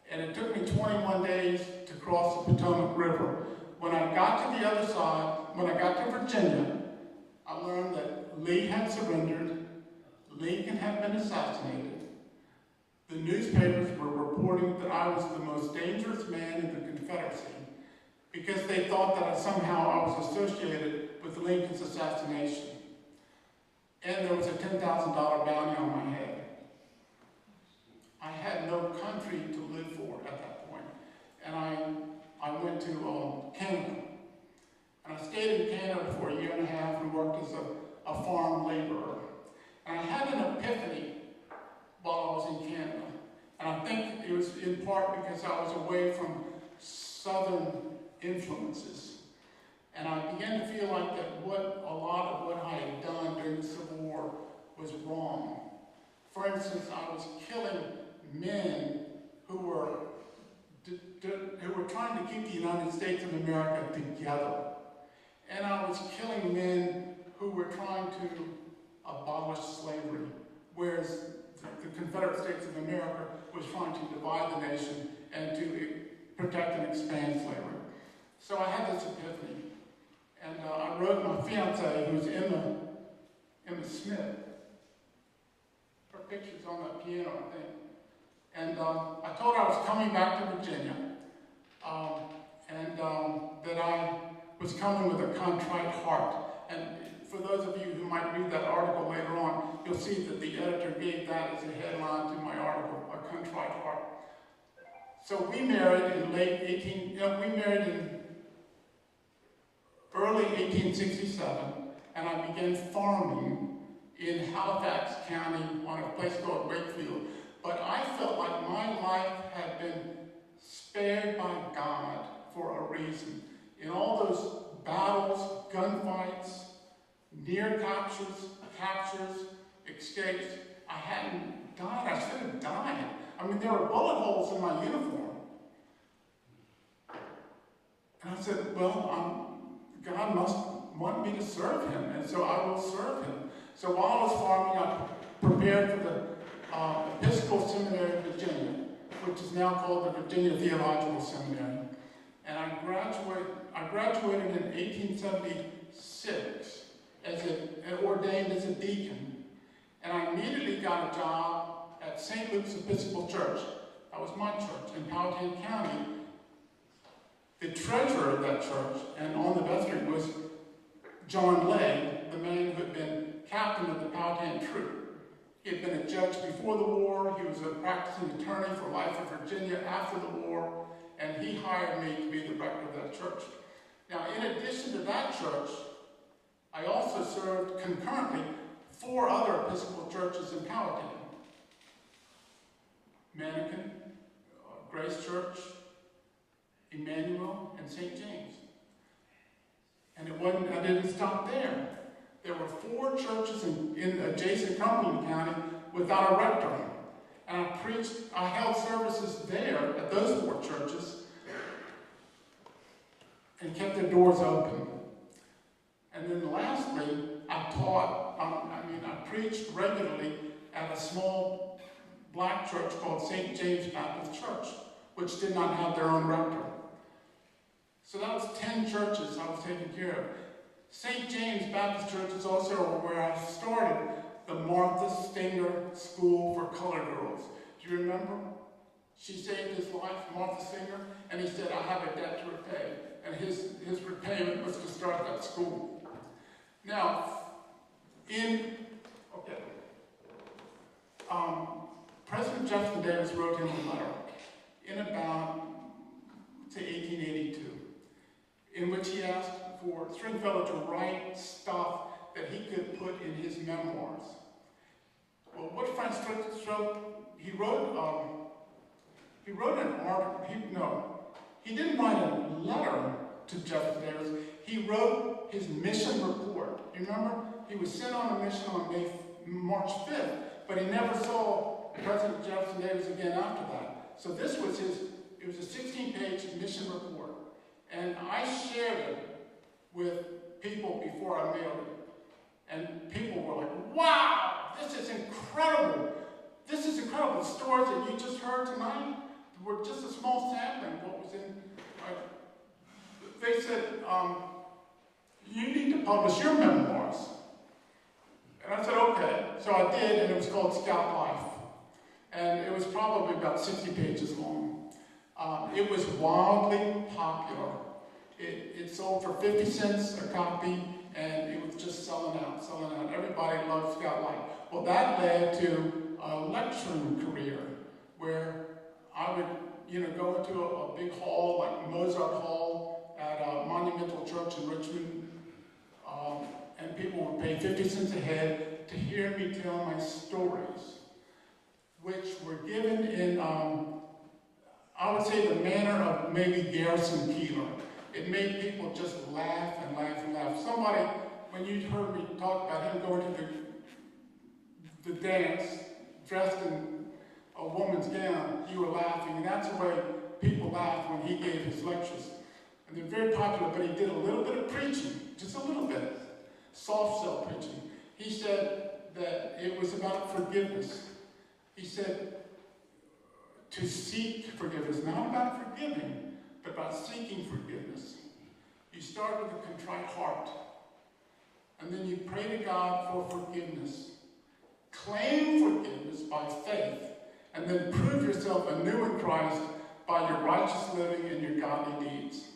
And it took me 21 days to cross the Potomac River. When I got to the other side, when I got to Virginia, I learned that Lee had surrendered, Lincoln had been assassinated. The newspapers were reporting that I was the most dangerous man in the Confederacy because they thought that somehow I was associated with Lincoln's assassination. And there was a $10,000 bounty on my head. I had no country to live for at that point. And I went to Canada. And I stayed in Canada for a year and a half and worked as a farm laborer. And I had an epiphany while I was in Canada. And I think it was in part because I was away from Southern influences. And I began to feel like that a lot of what I had done during the Civil War was wrong. For instance, I was killing men who were trying to keep the United States of America together. And I was killing men who were trying to abolish slavery, whereas the Confederate States of America was trying to divide the nation and to protect and expand slavery. So I had this epiphany, and I wrote my fiancée, who's Emma Smith. Her picture's on the piano, I think. And I told her I was coming back to Virginia, and that I was coming with a contrite heart. And for those of you who might read that article later on, you'll see that the editor gave that as a headline to my article, A Contrite Heart. So we married in early 1867, and I began farming in Halifax County on a place called Wakefield. But I felt like my life had been spared by God for a reason. In all those battles, gunfights, near captures, escapes, I hadn't died. I should have died. I mean, there were bullet holes in my uniform. And I said, well, God must want me to serve him, and so I will serve him. So while I was farming, I prepared for the Episcopal Seminary of Virginia, which is now called the Virginia Theological Seminary. And I graduated in 1876 and ordained as a deacon. And I immediately got a job at St. Luke's Episcopal Church. That was my church in Powhatan County. The treasurer of that church and on the vestry was John Lay, the man who had been captain of the Powhatan troop. He had been a judge before the war. He was a practicing attorney for Life of Virginia after the war, and he hired me to be the rector of that church. Now, in addition to that church, I also served concurrently 4 other Episcopal churches in Powhatan: Mannequin, Grace Church, Emmanuel, and St. James. And I didn't stop there. There were 4 churches in adjacent Cumberland County without a rector. And I held services there at those 4 churches and kept their doors open. And then lastly, I preached regularly at a small black church called St. James Baptist Church, which did not have their own rector. So that was 10 churches I was taking care of. St. James Baptist Church is also where I started the Martha Stinger School for Colored Girls. Do you remember? She saved his life, Martha Stinger, and he said, I have a debt to repay. And his repayment was to start that school. Now, President Jefferson Davis wrote him a letter in about, say, 1882, in which he asked for Stringfellow to write stuff that he could put in his memoirs. Well, what Frank Stringfellow, he wrote an article, he didn't write a letter to Jefferson Davis. He wrote his mission report. You remember? He was sent on a mission on March 5th, but he never saw President Jefferson Davis again after that. So this was it was a 16-page mission report. And I shared it with people before I mailed it. And people were like, wow, this is incredible. This is incredible. The stories that you just heard tonight were just a small sampling of what was in. They said, you need to publish your memoirs. And I said, okay. So I did, and it was called Scout Life. And it was probably about 60 pages long. It was wildly popular. It sold for 50 cents a copy, and it was just selling out. Everybody loved Scout Life. Well, that led to a lecturing career where I would, go into a big hall like Mozart Hall at a monumental church in Richmond, and people would pay 50 cents a head to hear me tell my stories, which were given in, I would say, the manner of maybe Garrison Keillor. It made people just laugh and laugh and laugh. Somebody, when you heard me talk about him going to the dance dressed in a woman's gown, you were laughing, and that's the way people laugh when he gave his lectures. And they're very popular, but he did a little bit of preaching, just a little bit, soft cell preaching. He said that it was about forgiveness. He said to seek forgiveness, not about forgiving, but about seeking forgiveness. You start with a contrite heart, and then you pray to God for forgiveness. Claim forgiveness by faith, and then prove yourself anew in Christ by your righteous living and your godly deeds.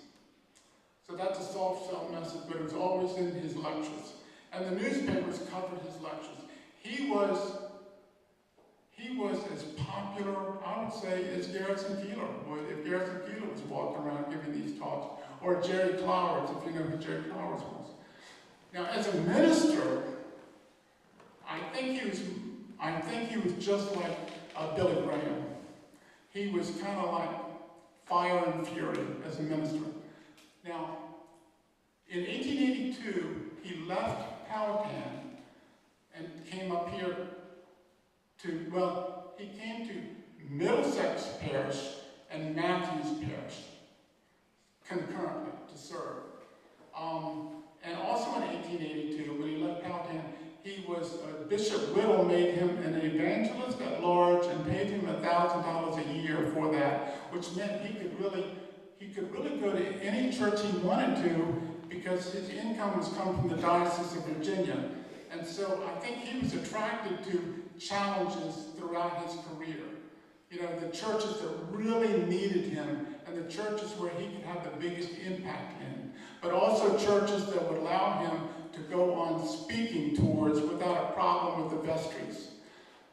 So that's a soft cell message, but it was always in his lectures. And the newspapers covered his lectures. He was as popular, I would say, as Garrison Keillor would if Garrison Keillor was walking around giving these talks, or Jerry Clowers, if you know who Jerry Clowers was. Now, as a minister, I think he was just like Billy Graham. He was kind of like fire and fury as a minister. Now, in 1882, he left Powhatan and came up here he came to Middlesex Parish and Mathews Parish concurrently to serve. And also in 1882, when he left Powhatan, Bishop Whittle made him an evangelist at large and paid him $1,000 a year for that, which meant he could really go to any church he wanted to because his income was coming from the Diocese of Virginia. And so I think he was attracted to challenges throughout his career. The churches that really needed him and the churches where he could have the biggest impact in, but also churches that would allow him to go on speaking tours without a problem with the vestries.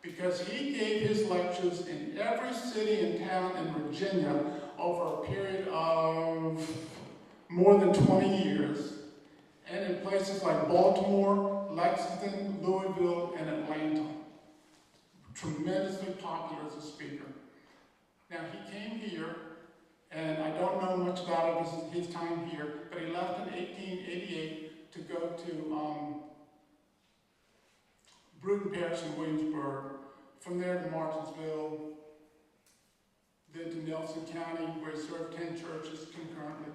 Because he gave his lectures in every city and town in Virginia over a period of more than 20 years, and in places like Baltimore, Lexington, Louisville, and Atlanta. Tremendously popular as a speaker. Now, he came here, and I don't know much about his time here, but he he left in 1888 to go to Bruton Parish in Williamsburg, from there to Martinsville, then to Nelson County, where he served 10 churches concurrently.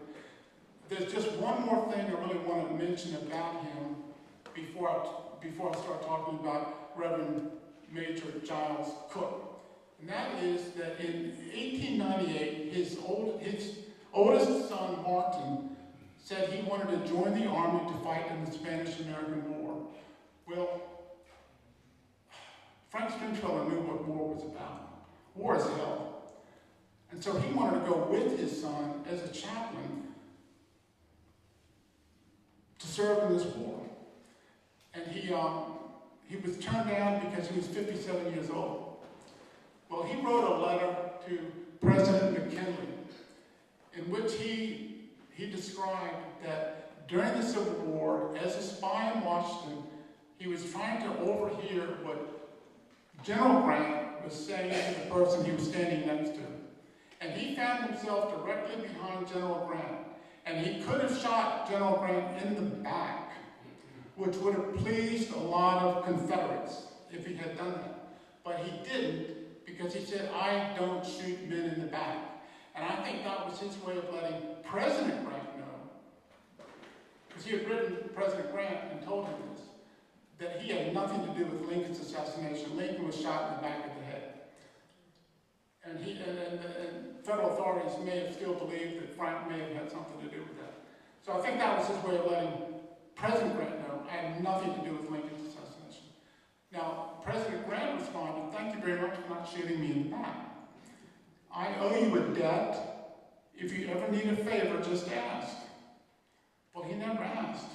There's just one more thing I really want to mention about him before I start talking about Reverend Major Giles Cook. And that is that in 1898, his oldest son, Martin, said he wanted to join the army to fight in the Spanish-American War. Well, Frank Stringfellow knew what war was about. War is hell. And so he wanted to go with his son as a chaplain to serve in this war. And he was turned down because he was 57 years old. Well, he wrote a letter to President McKinley in which he described that during the Civil War, as a spy in Washington, he was trying to overhear what General Grant was saying to the person he was standing next to. And he found himself directly behind General Grant. And he could have shot General Grant in the back, which would have pleased a lot of Confederates if he had done that. But he didn't, because he said, I don't shoot men in the back. And I think that was his way of letting President Grant know, because he had written President Grant and told him this, that he had nothing to do with Lincoln's assassination. Lincoln was shot in the back of the head. And federal authorities may have still believed that Frank may have had something to do with that. So I think that was his way of letting President Grant know, I had nothing to do with Lincoln's assassination. Now, President Grant responded, thank you very much for not shooting me in the back. I owe you a debt. If you ever need a favor, just ask. Well, he never asked.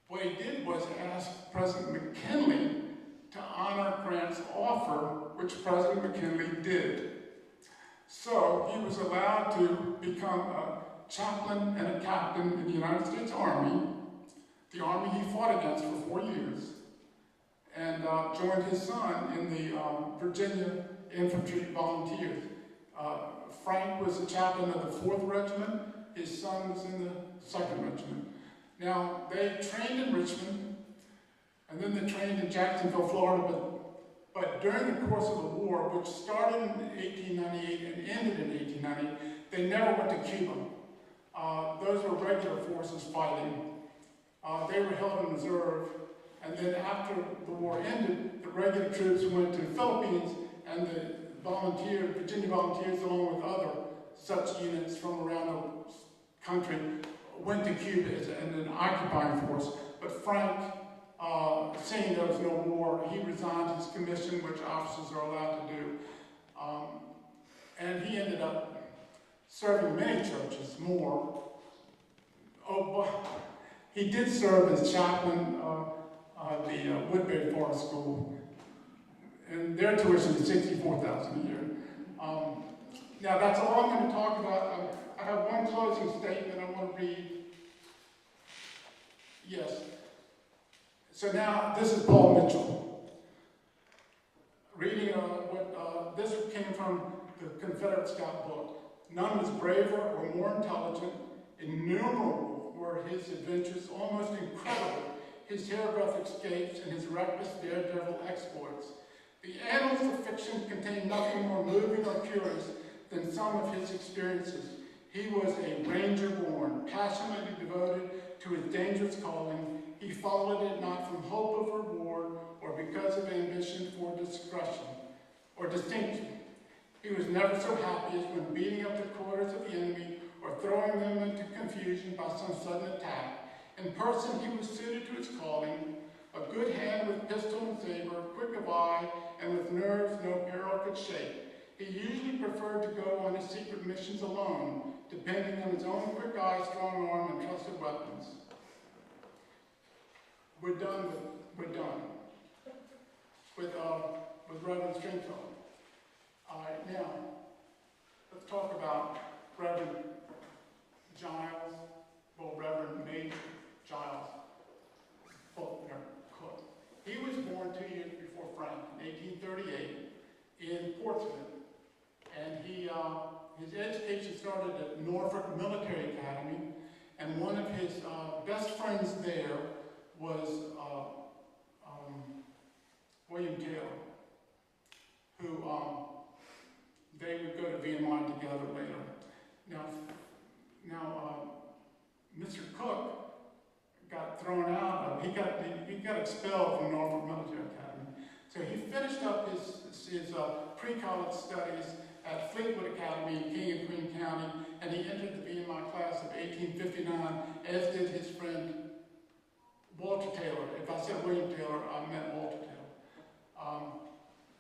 What he did was ask President McKinley to honor Grant's offer, which President McKinley did. So he was allowed to become a chaplain and a captain in the United States Army, the army he fought against for 4 years, and joined his son in the Virginia Infantry Volunteers. Frank was a chaplain of the 4th Regiment. His son was in the 2nd Regiment. Now, they trained in Richmond, and then they trained in Jacksonville, Florida, but during the course of the war, which started in 1898 and ended in 1898, they never went to Cuba. Those were regular forces fighting. They were held in reserve, and then after the war ended, the regular troops went to the Philippines, and the Virginia Volunteers, along with other such units from around the country, went to Cuba as an occupying force. But Frank, seeing there was no war, he resigned his commission, which officers are allowed to do. And he ended up serving many churches, more. He did serve as chaplain of the Woodbury Forest School, and their tuition is $64,000 a year. Now that's all I'm going to talk about. I have one closing statement I want to read. Yes. So now this is Paul Mitchell. Reading this came from the Confederate Scout book. None was braver or more intelligent. Innumerable were his adventures, almost incredible his hairbreadth escapes and his reckless daredevil exploits. The annals of fiction contain nothing more moving or curious than some of his experiences. He was a ranger born, passionately devoted to his dangerous calling. He followed it not from hope of reward or because of ambition for discretion or distinction. He was never so happy as when beating up the quarters of the enemy or throwing them into confusion by some sudden attack. In person, he was suited to his calling, a good hand with pistol and saber, quick of eye, and with nerves no peril could shake. He usually preferred to go on his secret missions alone, depending on his own quick eye, strong arm, and trusted weapons. We're done with Reverend Stringfellow. All right, now, let's talk about Reverend Giles, Reverend Major Giles Faulkner Cook. He was born 2 years before Frank, in 1838, in Portsmouth. And his education started at Norfolk Military Academy, and and one of his best friends there was William Taylor, who they would go to VMI together later. Now, Mr. Cook got thrown out. He got expelled from Norfolk Military Academy. So he finished up his pre-college studies at Fleetwood Academy in King and Queen County, and he entered the VMI class of 1859, as did his friend Walter Taylor. If I said William Taylor, I meant Walter Taylor.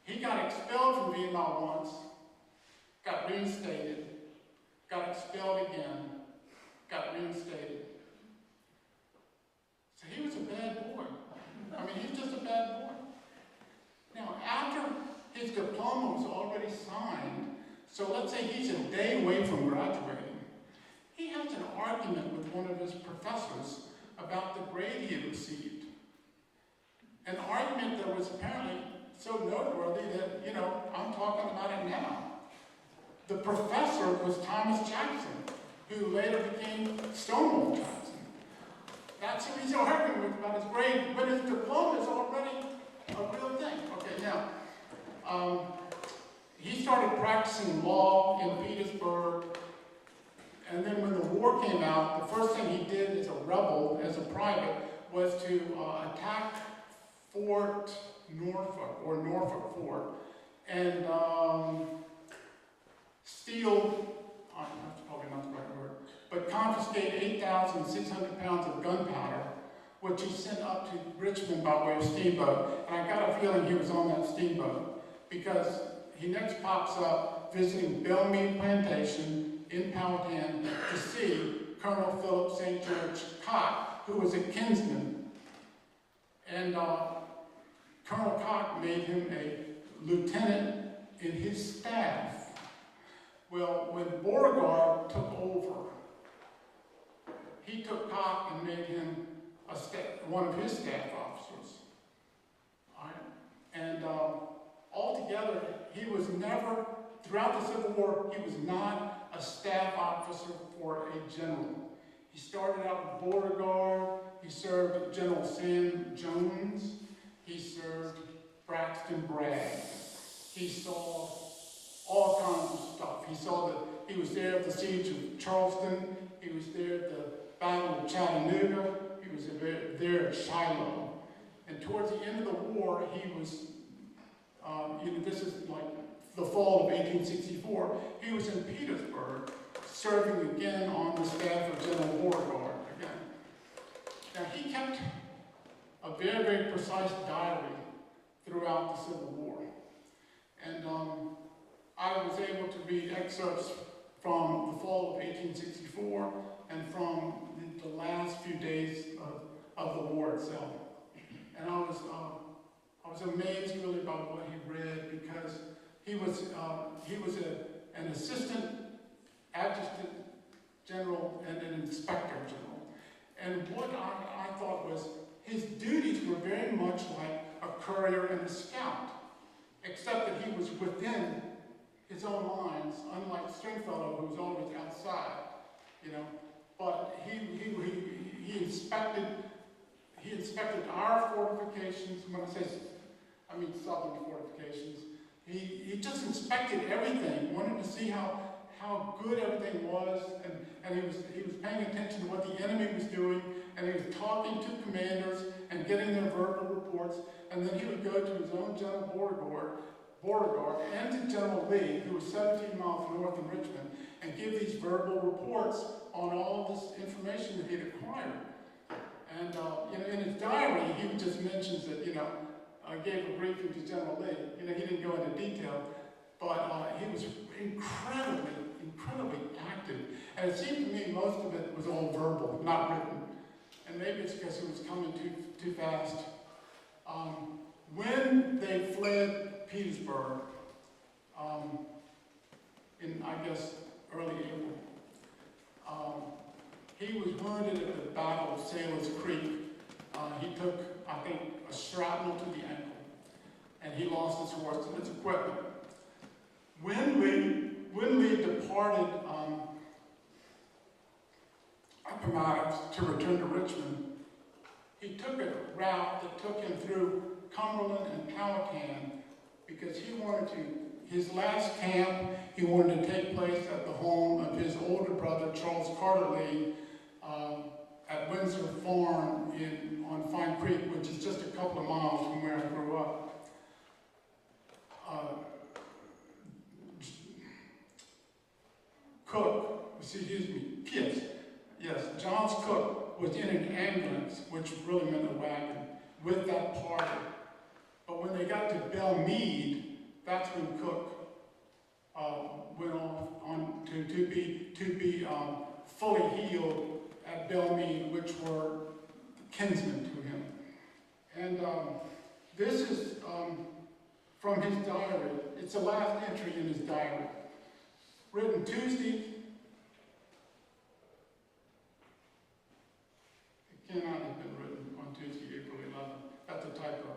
He got expelled from VMI once, got reinstated, got expelled again, got reinstated. So he was a bad boy. I mean, he's just a bad boy. Now, after his diploma was already signed, so let's say he's a day away from graduating, he has an argument with one of his professors about the grade he had received. An argument that was apparently so noteworthy that, I'm talking about it now. The professor was Thomas Jackson, who later became Stonewall Jackson. That's who he's arguing with about his grade, but his diploma is already a real thing. Okay, now, he started practicing law in Petersburg, and then when the war came out, the first thing he did as a rebel, as a private, was to attack Fort Norfolk, or Norfolk Fort, and steal, that's probably not the right word, but confiscate 8,600 pounds of gunpowder, which he sent up to Richmond by way of steamboat. And I got a feeling he was on that steamboat, because he next pops up visiting Bellmead Plantation in Powhatan to see Colonel Philip St. George Cott, who was a kinsman. And Colonel Cott made him a lieutenant in his staff. Well, when Beauregard took over, he took Cott and made him one of his staff officers. All right? And altogether, he was never, throughout the Civil War, he was not a staff officer for a general. He started out with Beauregard, he served General Sam Jones, he served Braxton Bragg. He saw all kinds of stuff. He was there at the Siege of Charleston, he was there at the Battle of Chattanooga, he was there at Shiloh. And towards the end of the war, he was, this is like the fall of 1864, he was in Petersburg, serving again on the staff of General Beauregard again. Now, he kept a very, very precise diary throughout the Civil War. And I was able to read excerpts from the fall of 1864 and from the last few days of the war itself. And I was amazed really by what he read, because he was an assistant adjutant general and an inspector general. And what I thought was his duties were very much like a courier and a scout, except that he was within his own lines, unlike Stringfellow, who was always outside, But he inspected our fortifications. When I mean southern fortifications. He just inspected everything. Wanted to see how good everything was, and he was paying attention to what the enemy was doing, and he was talking to commanders and getting their verbal reports, and then he would go to his own General Beauregard and to General Lee, who was 17 miles north of Richmond, and give these verbal reports on all this information that he had acquired. And in his diary, he just mentions that I gave a briefing to General Lee. He didn't go into detail, but he was incredibly active. And it seemed to me most of it was all verbal, not written. And maybe it's because it was coming too fast. When they fled Petersburg, in, I guess, early April, he was wounded at the Battle of Sailor's Creek. He took, I think, a shrapnel to the ankle, and he lost his horse and his equipment. When Lee departed come out to return to Richmond, he took a route that took him through Cumberland and Powhatan because he wanted to, his last camp, he wanted to take place at the home of his older brother, Charles Carter Lee, at Windsor Farm on Fine Creek, which is just a couple of miles from where I grew up. Giles Cook was in an ambulance, which really meant a wagon, with that party. But when they got to Belmead, that's when Cook went on to be fully healed at Belmead, which were kinsmen to him. And this is from his diary. It's the last entry in his diary. Written Tuesday. It cannot have been written on Tuesday, April 11th. That's a typo.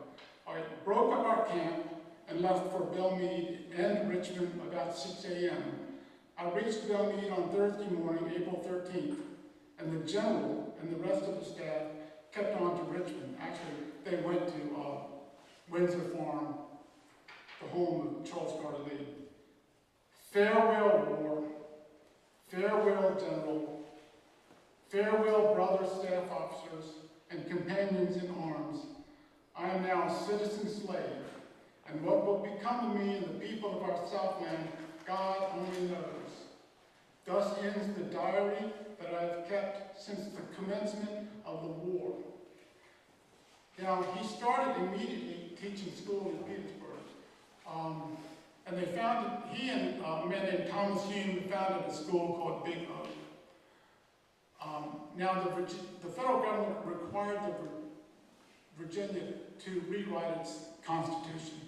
All right, broke up our camp and left for Belmead and Richmond about 6 a.m. I reached Belmead on Thursday morning, April 13th, and the general and the rest of the staff kept on to Richmond. Actually, they went to Windsor Farm, the home of Charles Carter Lee. Farewell, war. Farewell, general. Farewell, brother staff officers and companions in arms. I am now a citizen slave, and what will become of me and the people of our Southland, God only knows. Thus ends the diary that I have kept since the commencement of the war. Now, he started immediately teaching school in Petersburg. And they founded, he and a man named Thomas Hume founded a school called Big Oak. Now, the federal government required Virginia to rewrite its constitution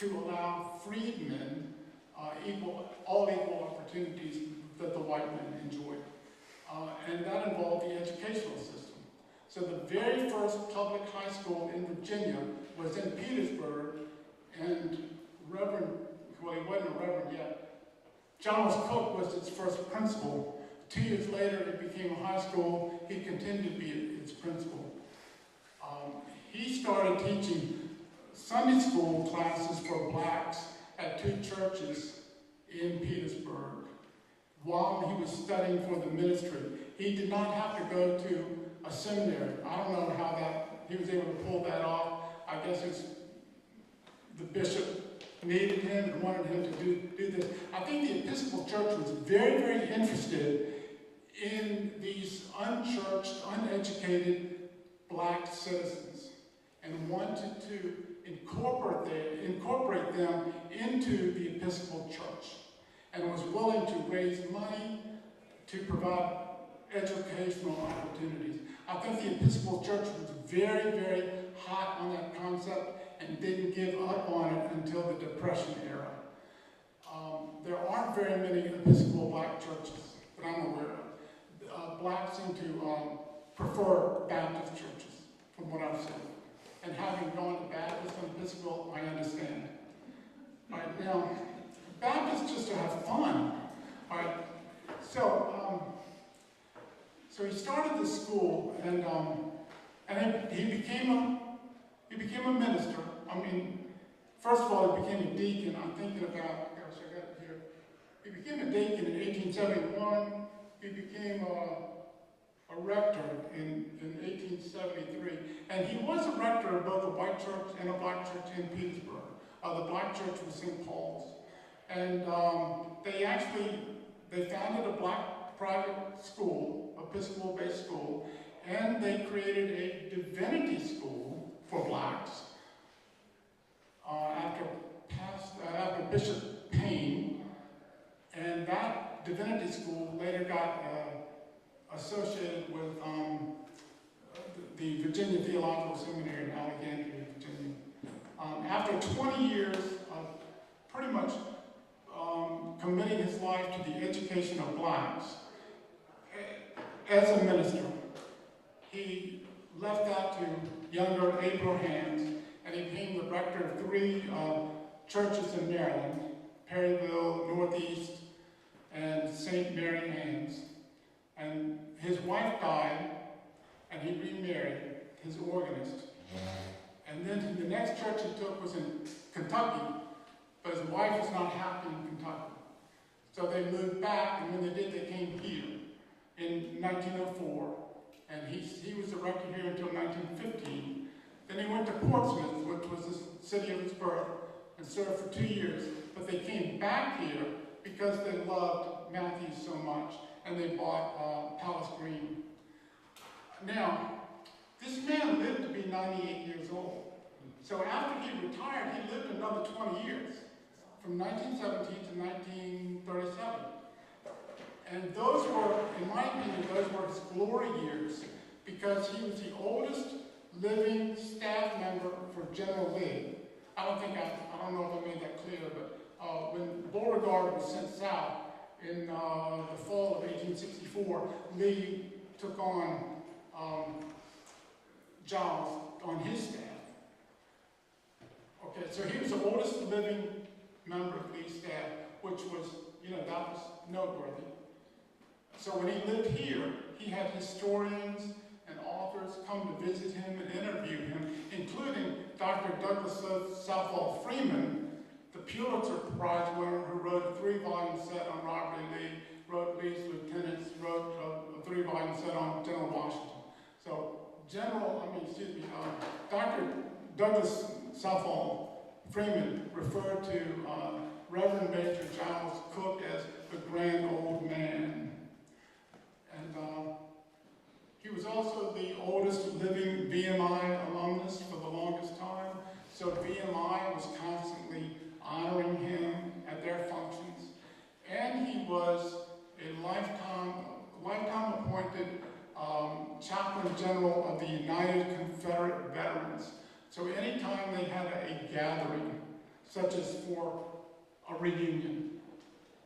to allow freedmen all equal opportunities that the white men enjoyed. And that involved the educational system. So the very first public high school in Virginia was in Petersburg, and well, he wasn't a reverend yet. Giles Cook was its first principal. 2 years later, it became a high school. He continued to be its principal. He started teaching Sunday school classes for blacks at 2 churches in Petersburg while he was studying for the ministry. He did not have to go to a seminary. I don't know how he was able to pull that off. I guess it's the bishop needed him and wanted him to do this. I think the Episcopal Church was very, very interested in these unchurched, uneducated black citizens and wanted to incorporate them into the Episcopal Church, and was willing to raise money to provide educational opportunities. I think the Episcopal Church was very, very hot on that concept and didn't give up on it until the Depression era. There aren't very many Episcopal black churches that I'm aware of. Blacks seem to prefer Baptist churches, from what I've seen. And having gone to Baptist and Episcopal, I understand. All right, now, Baptists just to have fun. All right, so he started this school, and he became a minister. I mean, first of all, he became a deacon. I'm thinking about, gosh, I got it here. He became a deacon in 1871. He became a rector in 1873. And he was a rector of both a white church and a black church in Petersburg. The black church was St. Paul's. And they founded a black private school, Episcopal-based school, and they created a divinity school for blacks after Bishop Payne. And that divinity school later got associated with the Virginia Theological Seminary in Alexandria, Virginia. After 20 years of pretty much committing his life to the education of blacks, as a minister, he left that to younger, abler hands, and he became the rector of 3 churches in Maryland, Perryville, Northeast, and St. Mary Ann's. And his wife died and he remarried his organist. And then the next church he took was in Kentucky, but his wife was not happy in Kentucky. So they moved back, and when they did, they came here in 1904. And he was the rector here until 1915. Then he went to Portsmouth, which was the city of his birth, and served for 2 years. But they came back here because they loved Mathews so much, and they bought Palace Green. Now, this man lived to be 98 years old. So after he retired, he lived another 20 years, from 1917 to 1937. And those were, in my opinion, those were his glory years, because he was the oldest living staff member for General Lee. I don't know if I made that clear, but when Beauregard was sent south in the fall of 1864, Lee took on Giles on his staff. Okay, so he was the oldest living member of Lee's staff, which was, that was noteworthy. So when he lived here, he had historians and authors come to visit him and interview him, including Dr. Douglas Southall Freeman, the Pulitzer Prize winner, who wrote a 3-volume set on Robert E. Lee, wrote Lee's lieutenants, wrote a 3-volume set on General Washington. So Dr. Douglas Southall Freeman referred to Reverend Major Giles Cook as the grand old man. And he was also the oldest living VMI alumnus for the longest time. So VMI was constantly honoring him at their functions. And he was a lifetime appointed chaplain general of the United Confederate Veterans. So anytime they had a gathering, such as for a reunion,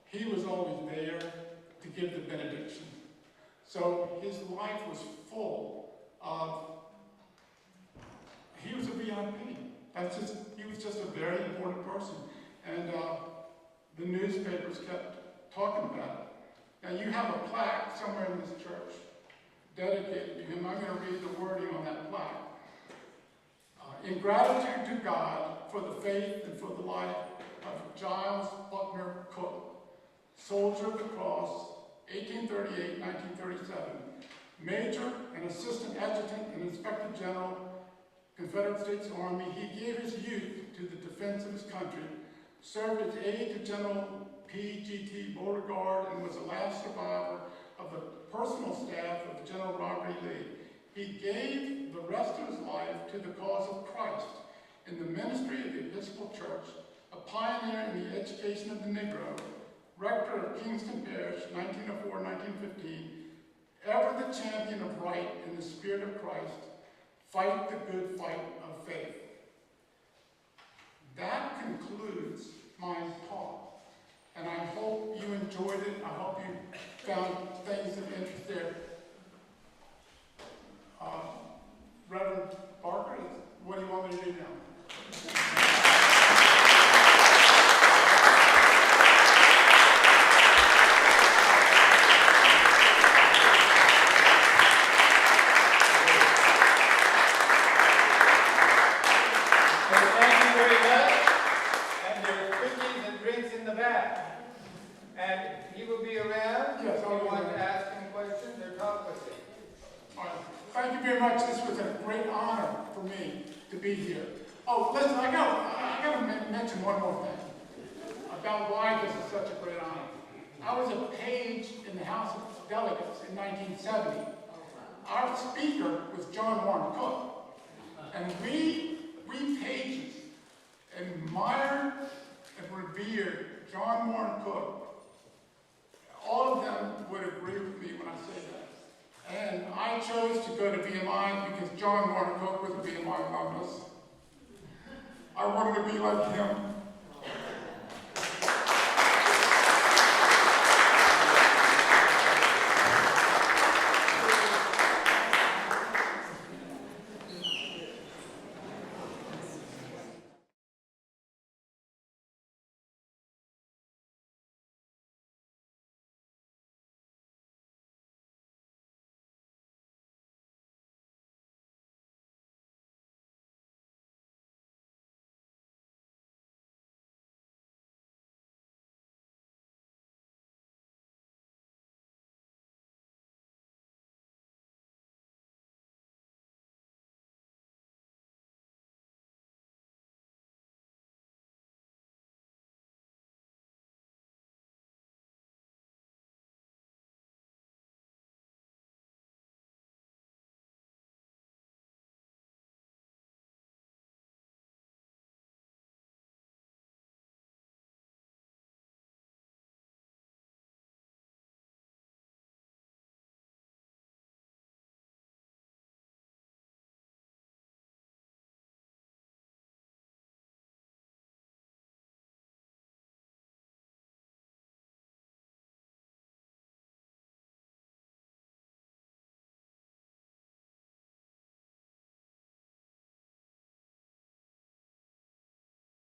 he was always there to give the benediction. So his life was full of, he was a VIP. He was just a very important person. And the newspapers kept talking about it. Now you have a plaque somewhere in this church dedicated to him. I'm going to read the wording on that plaque. In gratitude to God for the faith and for the life of Giles Buckner Cook, soldier of the cross, 1838-1937, Major and Assistant Adjutant and Inspector General, Confederate States Army, he gave his youth to the defense of his country, served as aide to General P.G.T. Beauregard, and was the last survivor of the personal staff of General Robert E. Lee. He gave the rest of his life to the cause of Christ in the ministry of the Episcopal Church, a pioneer in the education of the Negro, rector of Kingston Parish, 1904-1915, ever the champion of right in the spirit of Christ, fight the good fight of faith. That concludes my talk, and I hope you enjoyed it. I hope you found things of interest there. Reverend Barker, what do you want me to do now? Be here. Oh, listen, I gotta mention one more thing about why this is such a great honor. I was a page in the House of Delegates in 1970. Our speaker was John Warren Cook, and we pages admired and revered John Warren Cook. All of them would agree with me when I say that. And I chose to go to VMI because John Warren Cook was a VMI alumnus. I wanted to be like him.